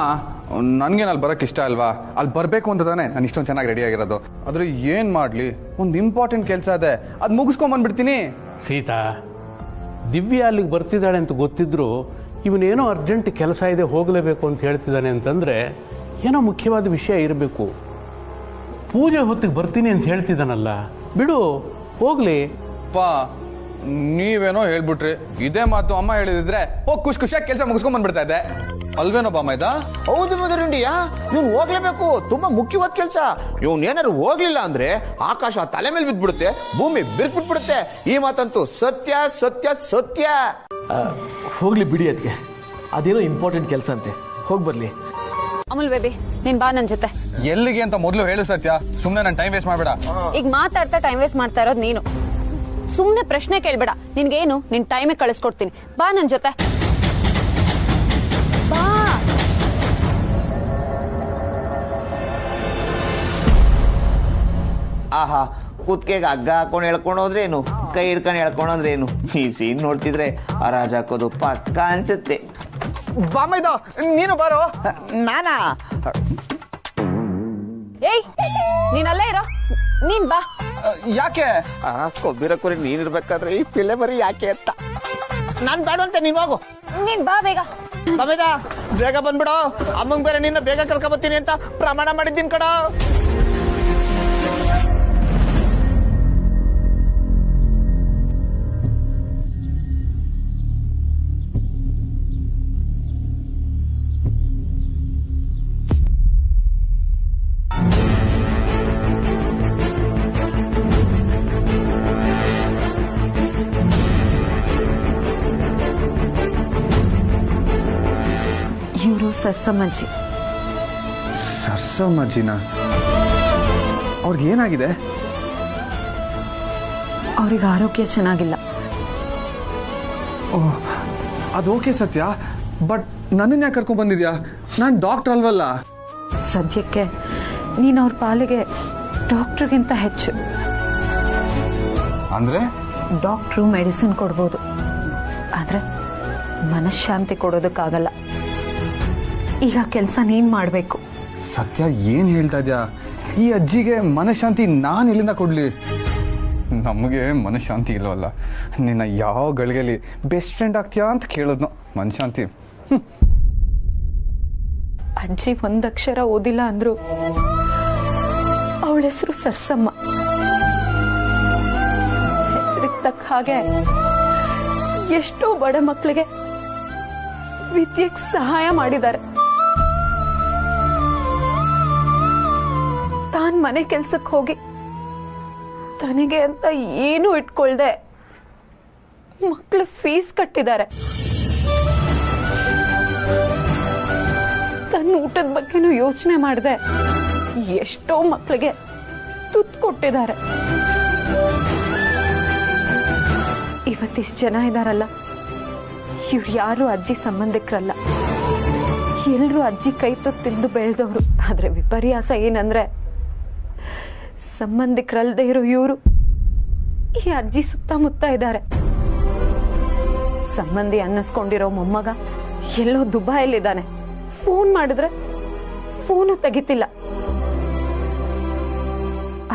ನನ್ಗೇನು ಅಲ್ಲಿ ಬರಕ್ ಇಷ್ಟ ಅಲ್ವಾ? ಅಲ್ಲಿ ಬರ್ಬೇಕು ಅಂತ ತಾನೆ ನಾನು ಇಷ್ಟೊಂದು ಚೆನ್ನಾಗಿ ರೆಡಿ ಆಗಿರೋದು. ಆದ್ರೆ ಏನ್ ಮಾಡ್ಲಿ, ಒಂದು ಇಂಪಾರ್ಟೆಂಟ್ ಕೆಲಸ ಇದೆ, ಅದ್ ಮುಗಿಸ್ಕೊಂಡ್ ಬಂದ್ಬಿಡ್ತೀನಿ. ಸೀತಾ, ದಿವ್ಯ ಅಲ್ಲಿಗೆ ಬರ್ತಿದ್ದಾಳೆ ಅಂತ ಗೊತ್ತಿದ್ರು ಇವನೇನೋ ಅರ್ಜೆಂಟ್ ಕೆಲಸ ಇದೆ ಹೋಗಲೇಬೇಕು ಅಂತ ಹೇಳ್ತಿದ್ದಾನೆ ಅಂತಂದ್ರೆ ಏನೋ ಮುಖ್ಯವಾದ ವಿಷಯ ಇರಬೇಕು. ಪೂಜೆ ಹೊತ್ತಿಗೆ ಬರ್ತೀನಿ ಅಂತ ಹೇಳ್ತಿದ್ದಾನಲ್ಲ, ಬಿಡು ಹೋಗ್ಲಿ. ನೀವೇನೋ ಹೇಳ್ಬಿಟ್ರಿ. ಇದೇ ಮಾತು ಅಮ್ಮ ಹೇಳಿದ್ರೆ ಹೋಗಿ ಖುಷಿಯಾಗಿ ಕೆಲಸ ಮುಗಿಸ್ಕೊಂಡ್ ಬಂದ್ಬಿಡ್ತಾ ಇದ್ದೆ. ಅಲ್ವೇನೋ ಬಾಮ ಇದ? ಹೌದು ಮದರ್ ಇಂಡಿಯಾ, ನೀವ್ ಹೋಗ್ಲೇಬೇಕು. ತುಂಬಾ ಮುಖ್ಯವಾದ ಕೆಲಸ. ಇವ್ನ್ ಏನಾರು ಹೋಗ್ಲಿಲ್ಲ ಅಂದ್ರೆ ಆಕಾಶ ತಲೆ ಮೇಲೆ ಬಿದ್ಬಿಡುತ್ತೆ, ಭೂಮಿ ಬಿರುಕ್ಬಿಟ್ಬಿಡುತ್ತೆ. ಈ ಮಾತಂತೂ ಸತ್ಯ ಸತ್ಯ ಸತ್ಯ. ಹೋಗ್ಲಿ ಬಿಡಿ ಅದಕ್ಕೆ, ಅದೇನೋ ಇಂಪಾರ್ಟೆಂಟ್ ಕೆಲಸ ಅಂತೆ, ಹೋಗ್ ಬರ್ಲಿ. ಅಮೂಲ್ ಬೇಬಿ ನೀನ್ ಬಾ ನನ್ ಜೊತೆ. ಎಲ್ಲಿಗೆ ಅಂತ ಮೊದಲು ಹೇಳು ಸತ್ಯ, ಸುಮ್ನೆ ನನ್ ಟೈಮ್ ವೇಸ್ಟ್ ಮಾಡ್ಬೇಡ. ಈಗ ಮಾತಾಡ್ತಾ ಟೈಮ್ ವೇಸ್ಟ್ ಮಾಡ್ತಾ ಇರೋದು ನೀನು. ಸುಮ್ನೆ ಪ್ರಶ್ನೆ ಕೇಳ್ಬೇಡ. ನಿನ್ಗೇನು ನಿನ್ ಟೈಮೇ ಕಳಿಸ್ಕೊಡ್ತೀನಿ. ಬಾ ನನ್ ಜೊತೆ ಬಾ. ಆಹಾ, ಕುತ್ಕೆಗೆ ಹಗ್ಗ ಹಾಕೊಂಡು ಹೇಳ್ಕೊಂಡು ಹೋದ್ರೇನು, ಕೈ ಹಿಡ್ಕೊಂಡು ಹೇಳ್ಕೊಂಡು ಹೋದ್ರೇನು. ಈ ಸೀನ್ ನೋಡ್ತಿದ್ರೆ ಆ ರಾಜ ಹಾಕೋದು ಪಕ್ಕ ಅನ್ಸುತ್ತೆ. ಬಾಮ ಇದ, ನೀನು ಬಾರೋ. ನಾನಾ? ಏಯ್ ನೀನ್ ಅಲ್ಲೇ ಇರೋ, ನೀನ್ ಬಾ. ಯಾಕೆ? ಕೊಬ್ಬಿರ ಕುರಿ ನೀನಿರ್ಬೇಕಾದ್ರೆ ಈ ಪಿಲ್ಲೆ ಬರೀ ಯಾಕೆ ಅಂತ. ನಾನ್ ಬೇಡ ಅಂತ ನೀನ್ ಹೋಗು. ನೀನ್ ಬಾ ಬೇಗ. ಬಾಮೇದ ಬೇಗ ಬಂದ್ಬಿಡೋ. ಅಮ್ಮಂಗ್ ಬೇರೆ ನಿನ್ನ ಬೇಗ ಕರ್ಕೊಬತ್ತೀನಿ ಅಂತ ಪ್ರಮಾಣ ಮಾಡಿದ್ದೀನಿ ಕಡ. ಇವರು ಸರ್ಸಮ್ಮಜ್ಜಿ. ಸರ್ಸಮ್ಮಜ್ಜಿನ? ಅವ್ರಿಗೆ ಏನಾಗಿದೆ? ಅವ್ರಿಗೆ ಆರೋಗ್ಯ ಚೆನ್ನಾಗಿಲ್ಲ. ಓ, ಅದು ಓಕೆ ಸತ್ಯ, ಬಟ್ ನನ್ನನ್ನ ಯಾಕೆ ಕರ್ಕೊಂಡ್ ಬಂದಿದ್ಯಾ? ನಾನ್ ಡಾಕ್ಟರ್ ಅಲ್ವಲ್ಲ. ಸದ್ಯಕ್ಕೆ ನೀನ್ ಅವ್ರ ಪಾಲಿಗೆ ಡಾಕ್ಟರ್ಗಿಂತ ಹೆಚ್ಚು. ಅಂದ್ರೆ ಡಾಕ್ಟ್ರು ಮೆಡಿಸಿನ್ ಕೊಡ್ಬೋದು, ಆದ್ರೆ ಮನಃಶಾಂತಿ ಕೊಡೋದಕ್ಕಾಗಲ್ಲ. ಈಗ ಕೆಲಸ ನೀನ್ ಮಾಡ್ಬೇಕು. ಸತ್ಯ ಏನ್ ಹೇಳ್ತಾ ಇದ್ಯಾ? ಈ ಅಜ್ಜಿಗೆ ಮನಃಶಾಂತಿ ನಾನ್ ಎಲ್ಲಿಂದ ಕೊಡ್ಲಿ? ನಮಗೆ ಮನಃಶಾಂತಿ ಇಲ್ಲವಲ್ಲ. ನಿನ್ನ ಯಾವ ಗಳಿಗೆಲಿ ಬೆಸ್ಟ್ ಫ್ರೆಂಡ್ ಆಗ್ತೀಯಾ ಅಂತ ಕೇಳಿದ್ನು. ಮನಃಶಾಂತಿ ಅಜ್ಜಿ ಒಂದಕ್ಷರ ಓದಿಲ್ಲ ಅಂದ್ರು ಅವಳ ಹೆಸರು ಸರ್ಸಮ್ಮ. ಹೆಸರಿಗೆ ತಕ್ಕ ಹಾಗೆ ಎಷ್ಟೋ ಬಡ ಮಕ್ಕಳಿಗೆ ವಿದ್ಯೆಗೆ ಸಹಾಯ ಮಾಡಿದ್ದಾರೆ. ತಾನ್ ಮನೆ ಕೆಲ್ಸಕ್ಕೆ ಹೋಗಿ ತನಗೆ ಅಂತ ಏನೂ ಇಟ್ಕೊಳ್ದೆ ಮಕ್ಕಳ ಫೀಸ್ ಕಟ್ಟಿದ್ದಾರೆ. ತನ್ನ ಊಟದ ಬಗ್ಗೆನೂ ಯೋಚನೆ ಮಾಡದೆ ಎಷ್ಟೋ ಮಕ್ಕಳಿಗೆ ತುತ್ತು ಕೊಟ್ಟಿದ್ದಾರೆ. ಇವತ್ತಿಷ್ಟು ಜನ ಇದಾರಲ್ಲ, ಇವ್ರು ಯಾರು ಅಜ್ಜಿ ಸಂಬಂಧಿಕರಲ್ಲ. ಎಲ್ರು ಅಜ್ಜಿ ಕೈ ತುತ್ತು ತಿಂದು ಬೆಳೆದವರು. ಆದ್ರೆ ವಿಪರ್ಯಾಸ ಏನಂದ್ರೆ ಸಂಬಂಧಿಕರಲ್ಲದೆ ಇರೋ ಇವರು ಈ ಅಜ್ಜಿ ಸುತ್ತಮುತ್ತ ಇದ್ದಾರೆ. ಸಂಬಂಧಿ ಅನ್ನಿಸ್ಕೊಂಡಿರೋ ಮೊಮ್ಮಗ ಎಲ್ಲೋ ದುಬೈಯಲ್ಲಿದ್ದಾನೆ. ಫೋನ್ ಮಾಡಿದ್ರೆ ಫೋನು ತೆಗಿತಿಲ್ಲ.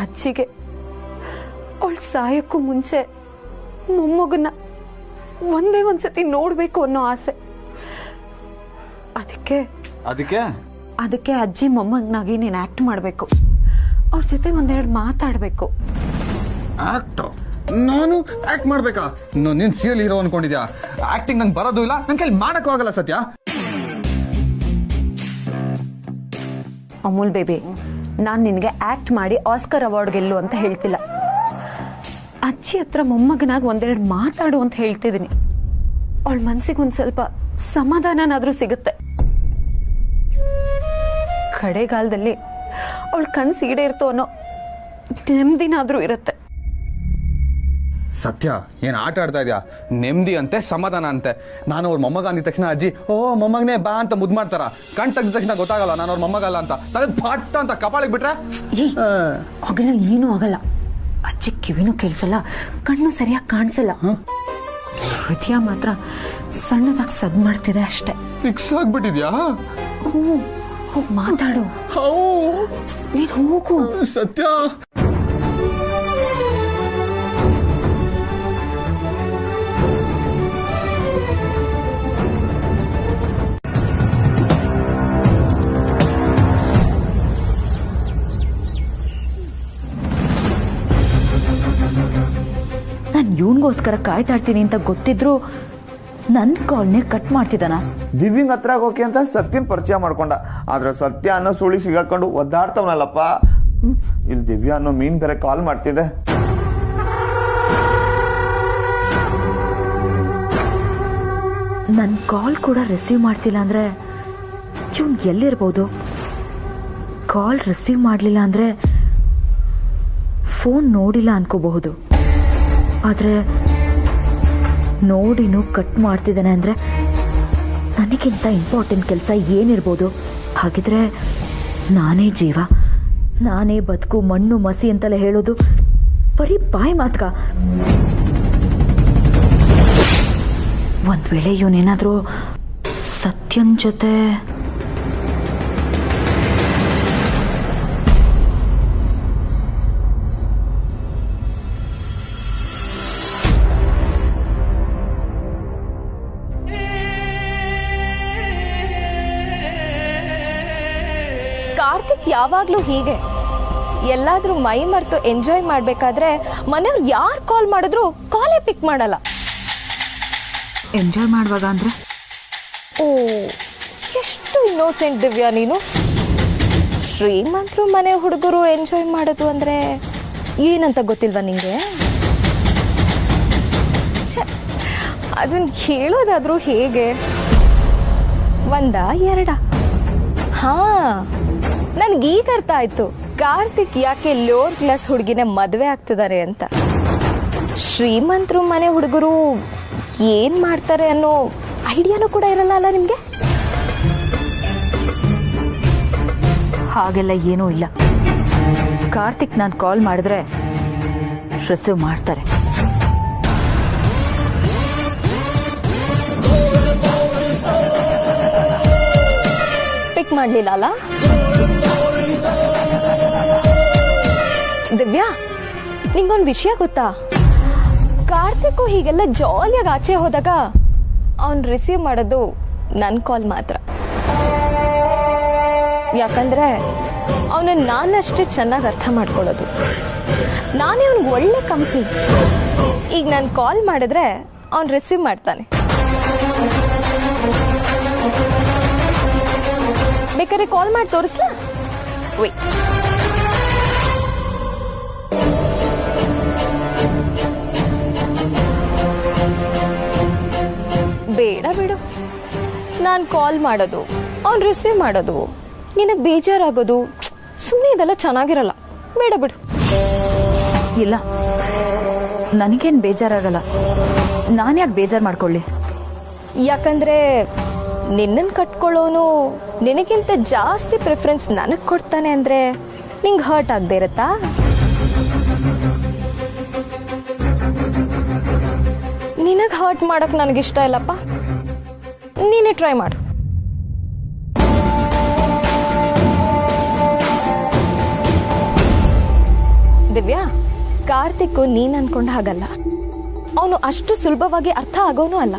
ಅಜ್ಜಿಗೆ ಅವಳ ಸಾಯಕ್ಕೂ ಮುಂಚೆ ಮೊಮ್ಮಗನ್ನ ಒಂದೇ ಒಂದ್ಸತಿ ನೋಡ್ಬೇಕು ಅನ್ನೋ ಆಸೆ. ಅದಕ್ಕೆ ಅಜ್ಜಿ ಮೊಮ್ಮಗನಾಗಿ ನೀನ್ ಆಕ್ಟ್ ಮಾಡ್ಬೇಕು. ಅವ್ರ ಜೊತೆ ಒಂದೆರಡು ಮಾತಾಡ್ಬೇಕು. ನಾನು ಆಕ್ಟ್ ಮಾಡ್ಬೇಕಾ? ನೀನ್ ಸೀರಿಯಲ್ ಹೀರೋ ಅನ್ಕೊಂಡಿದ್ಯಾ? ಆಕ್ಟಿಂಗ್ ನಂಗೆ ಬರೋದು ಇಲ್ಲ, ನನ್ ಕೈಲಿ ಮಾಡಕ್ಕೂ ಆಗಲ್ಲ ಸತ್ಯ. ಅಮೂಲ್ ಬೇಬಿ, ನಾನ್ ನಿನ್ಗೆ ಆಕ್ಟ್ ಮಾಡಿ ಆಸ್ಕರ್ ಅವಾರ್ಡ್ ಗೆಲ್ಲು ಅಂತ ಹೇಳ್ತಿಲ್ಲ. ಅಜ್ಜಿ ಹತ್ರ ಮೊಮ್ಮಗನಾಗಿ ಒಂದೆರಡು ಮಾತಾಡು ಅಂತ ಹೇಳ್ತಿದ್ದೀನಿ. ಅವಳ ಮನ್ಸಿಗೆ ಒಂದ್ ಸ್ವಲ್ಪ ಸಮಾಧಾನನಾದ್ರೂ ಸಿಗುತ್ತೆ. ಕಡೆಗಾಲದಲ್ಲಿ ಅವಳ ಕನ್ಸು ಈಡೇರ್ತೋ ಅನ್ನೋ ನೆಮ್ಮದಿನಾದ್ರೂ ಇರುತ್ತೆ. ಸತ್ಯ ಏನ್ ಆಟ ಆಡ್ತಾ ಇದ್ಯಾ? ನೆಮ್ಮದಿ ಅಂತೆ, ಸಮಾಧಾನ ಅಂತೆ. ನಾನು ಅವ್ರ ಮೊಮ್ಮಗ ಅಂದಿದ ತಕ್ಷಣ ಅಜ್ಜಿ ಓ ಮೊಮ್ಮಗನೇ ಬಾ ಅಂತ ಮುದ್ ಮಾಡ್ತಾರ. ಕಣ್ ತೆಗ್ದ ತಕ್ಷಣ ಗೊತ್ತಾಗಲ್ಲ ನಾನು ಅವ್ರ ಮೊಮ್ಮಗಲ್ಲ ಅಂತ. ತಲೆ ಫಾಟ್ ಅಂತ ಕಪಾಳಿಗೆ ಬಿಟ್ರೆ ಹಾಗೆಲ್ಲ ಏನೂ ಆಗಲ್ಲ. ಅಜ್ಜಿ ಕಿವಿನೂ ಕೇಳಿಸಲ್ಲ, ಕಣ್ಣು ಸರಿಯಾಗಿ ಕಾಣಿಸಲ್ಲ. ಹೃದಯ ಮಾತ್ರ ಸಣ್ಣದಾಗಿ ಸದ್ ಮಾಡ್ತಿದೆ ಅಷ್ಟೇ. ಫಿಕ್ಸ್ ಆಗ್ಬಿಟ್ಟಿದ್ಯಾ? ಹೋಗ್ ಮಾತಾಡು. ನೀನ್ ಹೋಗು. ಸತ್ಯ ನಾನು ಇವನ್ ನನಗೋಸ್ಕರ ಕಾಯ್ತಾ ಇರ್ತೀನಿ ಅಂತ ಗೊತ್ತಿದ್ರು ನನ್ನ ಕಾಲ್ನೇ ಕಟ್ ಮಾಡ್ತಿದ್ದಾನ. ದಿವ್ಯಂಗ್ ಹತ್ರ ಹೋಗಿ ಅಂತ ಸತ್ಯನ್ ಪರಿಚಯ ಮಾಡ್ಕೊಂಡ. ಆದ್ರೆ ಸತ್ಯ ಅನ್ನೋ ಸುಳಿ ಸಿಗಾಕೊಂಡು ಒದ್ದಾಡ್ತವನಲ್ಲಪ್ಪ. ಇಲ್ಲಿ ದಿವ್ಯಾ ಅನ್ನೋ ಮೀನ್ ಬೇರೆ ಕಾಲ್ ಮಾಡ್ತಿದೆ. ನನ್ನ ಕಾಲ್ ಕೂಡ ರಿಸೀವ್ ಮಾಡ್ತಿಲ್ಲ ಅಂದ್ರೆ ಇವನ್ ಎಲ್ಲಿರ್ಬೋದು? ಕಾಲ್ ರಿಸೀವ್ ಮಾಡಲಿಲ್ಲ ಅಂದ್ರೆ ಫೋನ್ ನೋಡಿಲ್ಲ ಅನ್ಕೋಬಹುದು. ಆದ್ರೆ ನೋಡಿನೂ ಕಟ್ ಮಾಡ್ತಿದ್ದಾನೆ ಅಂದ್ರೆ ನನಗಿಂತ ಇಂಪಾರ್ಟೆಂಟ್ ಕೆಲಸ ಏನಿರ್ಬೋದು? ಹಾಗಿದ್ರೆ ನಾನೇ ಜೀವ, ನಾನೇ ಬದುಕು, ಮಣ್ಣು ಮಸಿ ಅಂತೆಲ್ಲ ಹೇಳೋದು ಬರೀ ಬಾಯಿ ಮಾತ್ಕ. ಒಂದ್ ವೇಳೆ ಇವನೇನಾದ್ರೂ ಸತ್ಯನ್ ಜೊತೆ ಕಾರ್ತಿಕ್ ಯಾವಾಗ್ಲೂ ಹೀಗೆ ಎಲ್ಲಾದ್ರೂ ಮೈ ಮರೆತು ಎಂಜಾಯ್ ಮಾಡ್ಬೇಕಾದ್ರೆ ಮನೆಯವ್ರು ಯಾರು ಕಾಲ್ ಮಾಡಿದ್ರು ಕಾಲೇ ಪಿಕ್ ಮಾಡಲ್ಲ. ಎಂಜಾಯ್ ಮಾಡುವಾಗ ಅಂದ್ರೆ ಓ, ಎಷ್ಟು ಇನ್ನೋಸೆಂಟ್ ದಿವ್ಯಾ ನೀನು. ಶ್ರೀಮಂತರು ಮನೆ ಹುಡುಗರು ಎಂಜಾಯ್ ಮಾಡೋದು ಅಂದ್ರೆ ಏನಂತ ಗೊತ್ತಿಲ್ವಾ ನಿಂಗೆ? ಅದನ್ನ ಹೇಳೋದಾದ್ರೂ ಹೇಗೆ? ಒಂದ ಎರಡ? ಹಾ, ನನ್ಗೀಗ ಅರ್ಥ ಆಯ್ತು ಕಾರ್ತಿಕ್ ಯಾಕೆ ಲೋವರ್ ಕ್ಲಾಸ್ ಹುಡುಗಿನೇ ಮದ್ವೆ ಆಗ್ತಿದ್ದಾರೆ ಅಂತ. ಶ್ರೀಮಂತರು ಮನೆ ಹುಡುಗರು ಏನ್ ಮಾಡ್ತಾರೆ ಅನ್ನೋ ಐಡಿಯಾನು ಕೂಡ ಇರಲ್ಲ ಅಲ್ಲ ನಿಮ್ಗೆ? ಹಾಗೆಲ್ಲ ಏನೂ ಇಲ್ಲ. ಕಾರ್ತಿಕ್ ನಾನು ಕಾಲ್ ಮಾಡಿದ್ರೆ ರಿಸೀವ್ ಮಾಡ್ತಾರೆ. ಪಿಕ್ ಮಾಡ್ಲಿಲ್ಲ ಅಲ್ಲ? ದಿವ್ಯಾ, ನಿಂಗೊಂದು ವಿಷಯ ಗೊತ್ತಾ? ಕಾರ್ತಿಕ್ ಹೀಗೆಲ್ಲ ಜಾಲಿಯಾಗಿ ಆಚೆ ಹೋದಾಗ ಅವನ್ ರಿಸೀವ್ ಮಾಡೋದು ನನ್ ಕಾಲ್ ಮಾತ್ರ. ಯಾಕಂದ್ರೆ ಅವನನ್ನ ನಾನಷ್ಟೇ ಚೆನ್ನಾಗಿ ಅರ್ಥ ಮಾಡ್ಕೊಳ್ಳೋದು. ನಾನೇ ಅವ್ನಿಗೆ ಒಳ್ಳೆ ಕಂಪ್ನಿ. ಈಗ ನಾನು ಕಾಲ್ ಮಾಡಿದ್ರೆ ಅವನ್ ರಿಸೀವ್ ಮಾಡ್ತಾನೆ. ಬೇಕಾದ್ರೆ ಕಾಲ್ ಮಾಡಿ ತೋರಿಸ್ಲಾ? ವೇಟ್. ಬೇಡ ಬಿಡು, ನಾನು ಕಾಲ್ ಮಾಡೋದು ಅವ್ನು ರಿಸೀವ್ ಮಾಡೋದು ನಿನಗೆ ಬೇಜಾರಾಗೋದು ಸುಮ್ಮನೆ ಇದೆಲ್ಲ ಚೆನ್ನಾಗಿರಲ್ಲ. ಬೇಡ ಬಿಡು. ಇಲ್ಲ, ನನಗೇನು ಬೇಜಾರಾಗಲ್ಲ. ನಾನ್ಯಾಕೆ ಬೇಜಾರು ಮಾಡ್ಕೊಳ್ಳಿ? ಯಾಕಂದ್ರೆ ನಿನ್ನನ್ನು ಕಟ್ಕೊಳ್ಳೋನು ನಿನಗಿಂತ ಜಾಸ್ತಿ ಪ್ರಿಫರೆನ್ಸ್ ನನಗೆ ಕೊಡ್ತಾನೆ ಅಂದ್ರೆ ನಿಂಗೆ ಹರ್ಟ್ ಆಗದೆ ಇರತ್ತಾ? ನಿನಗೆ ಹರ್ಟ್ ಮಾಡಕ್ ನನಗಿಷ್ಟ ಇಲ್ಲಪ್ಪ. ನೀನೇ ಟ್ರೈ ಮಾಡು. ದಿವ್ಯಾ, ಕಾರ್ತಿಕ್ ನೀನ್ ಅನ್ಕೊಂಡ ಹಾಗಲ್ಲ. ಅವನು ಅಷ್ಟು ಸುಲಭವಾಗಿ ಅರ್ಥ ಆಗೋನು ಅಲ್ಲ.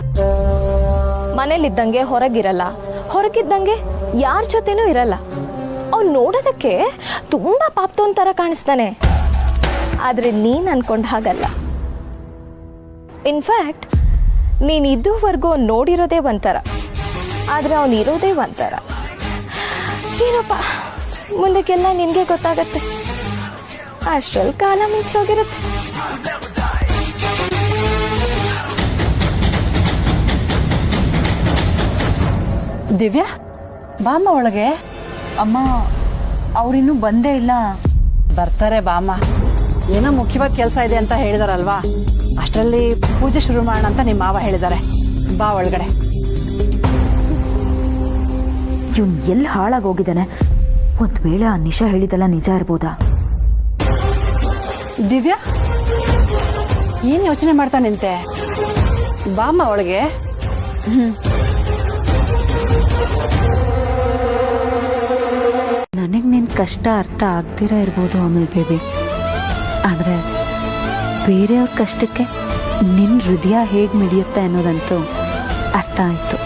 ಮನೇಲಿದ್ದಂಗೆ ಹೊರಗಿರಲ್ಲ, ಹೊರಗಿದ್ದಂಗೆ ಯಾರ ಜೊತೆನೂ ಇರಲ್ಲ. ಅವ್ನು ನೋಡೋದಕ್ಕೆ ತುಂಬಾ ಪಾಪ್ತೋನ್ ತರ ಕಾಣಿಸ್ತಾನೆ. ಆದ್ರೆ ನೀನ್ ಅನ್ಕೊಂಡ ಹಾಗಲ್ಲ. ಇನ್ಫ್ಯಾಕ್ಟ್ ನೀನ್ ಇದುವರೆಗೂ ನೋಡಿರೋದೇ ಒಂಥರ, ಆದ್ರೆ ಅವನು ಇರೋದೇ ಒಂಥರ. ಏನಪ್ಪ, ಮುಂದಕ್ಕೆಲ್ಲ ನಿನ್ಗೆ ಗೊತ್ತಾಗತ್ತೆ. ಅಷ್ಟ್ರಲ್ಲಿ ಕಾಲ ಮಿಂಚೋಗಿರುತ್ತೆ. ದಿವ್ಯಾ, ಬಾಮ್ಮ ಒಳಗೆ. ಅಮ್ಮ, ಅವ್ರಿನ್ನೂ ಬಂದೇ ಇಲ್ಲ. ಬರ್ತಾರೆ ಬಾಮ್ಮ. ಏನೋ ಮುಖ್ಯವಾದ ಕೆಲಸ ಇದೆ ಅಂತ ಹೇಳಿದಾರಲ್ವಾ, ಅಷ್ಟರಲ್ಲಿ ಪೂಜೆ ಶುರು ಮಾಡೋಣ ಅಂತ ನಿಮ್ಮ ಮಾವ ಹೇಳಿದ್ದಾರೆ. ಬಾ ಒಳಗಡೆ. ಇವನ್ ಎಲ್ಲಿ ಹಾಳಾಗೋಗಿದ್ದಾನೆ? ಒಂದ್ ವೇಳೆ ಆ ನಿಶಾ ಹೇಳಿದಲ್ಲ ನಿಜ ಇರ್ಬೋದಾ? ದಿವ್ಯಾ, ಏನ್ ಯೋಚನೆ ಮಾಡ್ತಾ ನಿಂತೆ? ಬಾಮ್ಮ ಒಳಗೆ. ನನಗ್ ನಿನ್ ಕಷ್ಟ ಅರ್ಥ ಆಗ್ದಿರ ಇರ್ಬೋದು ಅಮಲ್ ಬೇಬಿ, ಆದ್ರೆ ಬೇರೆಯವ್ರ ಕಷ್ಟಕ್ಕೆ ನಿನ್ ಹೃದಯ ಹೇಗ್ ಮಿಡಿಯುತ್ತೆ ಅನ್ನೋದಂತೂ ಅರ್ಥ ಆಯ್ತು.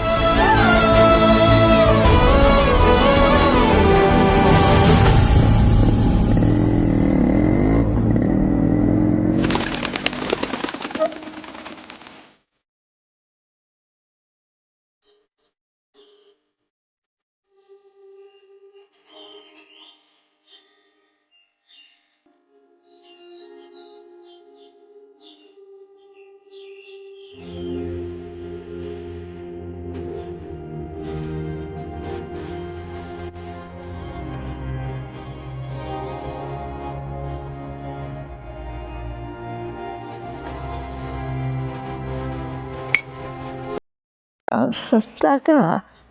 ಸತ್ತಾಗ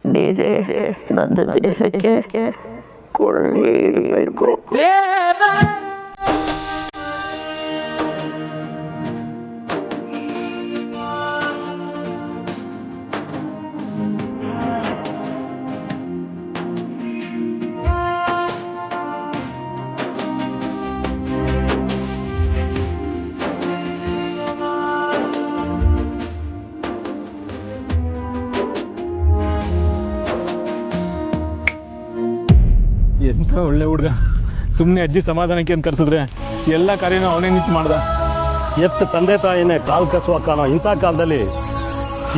ನೀರೇ ನನ್ನ ದೇಹಕ್ಕೆ ಕೊಳ್ಳಬೇಕು. ಎಂಥ ಒಳ್ಳೆ ಹುಡುಗ. ಸುಮ್ಮನೆ ಅಜ್ಜಿ ಸಮಾಧಾನಕ್ಕೆ ಅಂತ ಕರೆಸಿದ್ರೆ ಎಲ್ಲ ಕಾರ್ಯನೂ ಅವನೇ ನಿಂತು ಮಾಡ್ದ. ಎತ್ತ ತಂದೆ ತಾಯಿನೇ ಕಾಲು ಕಸುವ ಕಾಣೋ ಇಂಥ ಕಾಲದಲ್ಲಿ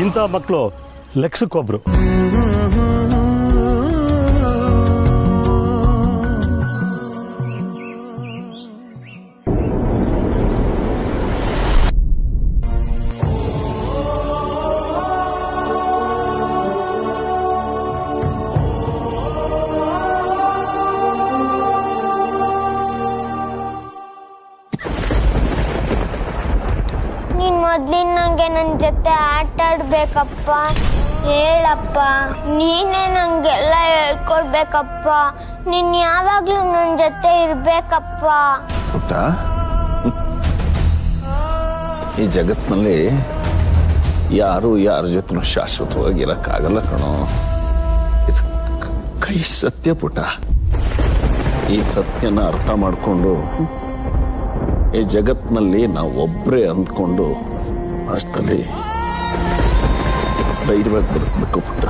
ಇಂಥ ಮಕ್ಕಳು ಲಕ್ಷಕ್ಕೊಬ್ರು. ಮೊದ್ಲಿನಂಗೆ ನನ್ ಜೊತೆ ಆಟ ಆಡ್ಬೇಕಪ್ಪ. ಹೇಳಪ್ಪ, ನೀನೇ ನಂಗೆಲ್ಲ ಹೇಳ್ಕೊಡ್ಬೇಕಪ್ಪ. ನೀನ್ ಯಾವಾಗ್ಲೂ ನನ್ ಜೊತೆ ಇರ್ಬೇಕಪ್ಪ. ಪುಟ್ಟ, ಈ ಜಗತ್ನಲ್ಲಿ ಯಾರು ಯಾರ ಜೊತೆ ಶಾಶ್ವತವಾಗಿರಕ್ಕಾಗಲ್ಲ ಕಣೋ. ಇದು ಕೈ ಸತ್ಯ ಪುಟ್ಟ. ಈ ಸತ್ಯನ ಅರ್ಥ ಮಾಡಿಕೊಂಡು ಈ ಜಗತ್ನಲ್ಲಿ ನಾವು ಒಬ್ಬರೇ ಅಂದ್ಕೊಂಡು ಅಷ್ಟರಲ್ಲಿ ಧೈರ್ಯವಾಗಿ ಬದುಕಬೇಕು ಪುಟ್ಟ.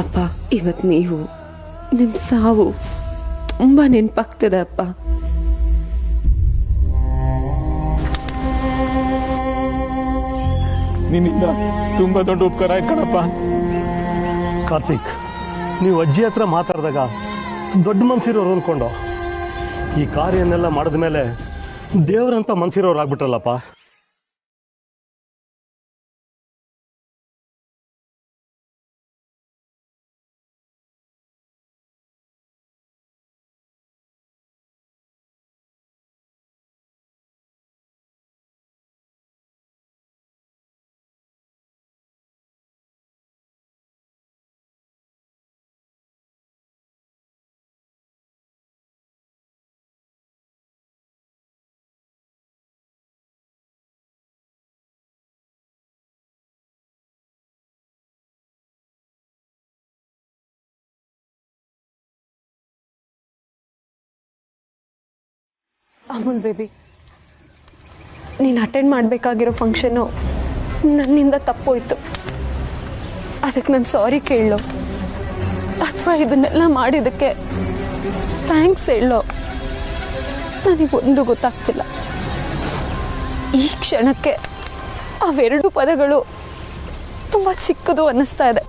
ಅಪ್ಪ, ಇವತ್ತು ನೀವು ನಿಮ್ಮ ಸಾವು ತುಂಬಾ ನೆನಪಾಗ್ತದೆ ಅಪ್ಪ. ನಿನ್ನಿಂದ ತುಂಬಾ ದೊಡ್ಡ ಉಪಕಾರ ಆಯ್ತು ಕಣಪ್ಪ. ಕಾರ್ತಿಕ್, ನೀವು ಅಜ್ಜಿ ಹತ್ರ ಮಾತಾಡಿದಾಗ ದೊಡ್ಡ ಮನ್ಸಿರೋರು ಅನ್ಕೊಂಡು ಈ ಕಾರ್ಯನ್ನೆಲ್ಲ ಮಾಡಿದ ಮೇಲೆ ದೇವರಂತ ಮನ್ಸಿರೋರು ಆಗ್ಬಿಟ್ರಲ್ಲಪ್ಪ. ಅಮೂಲ್ ಬೇಬಿ, ನೀನು ಅಟೆಂಡ್ ಮಾಡಬೇಕಾಗಿರೋ ಫಂಕ್ಷನ್ನು ನನ್ನಿಂದ ತಪ್ಪೋಯ್ತು. ಅದಕ್ಕೆ ನಾನು ಸಾರಿ ಕೇಳೋ ಅಥವಾ ಇದನ್ನೆಲ್ಲ ಮಾಡಿದ್ದಕ್ಕೆ ಥ್ಯಾಂಕ್ಸ್ ಹೇಳೋ ನನಗೊಂದು ಗೊತ್ತಾಗ್ತಿಲ್ಲ. ಈ ಕ್ಷಣಕ್ಕೆ ಅವೆರಡು ಪದಗಳು ತುಂಬ ಚಿಕ್ಕದು ಅನ್ನಿಸ್ತಾ ಇದೆ.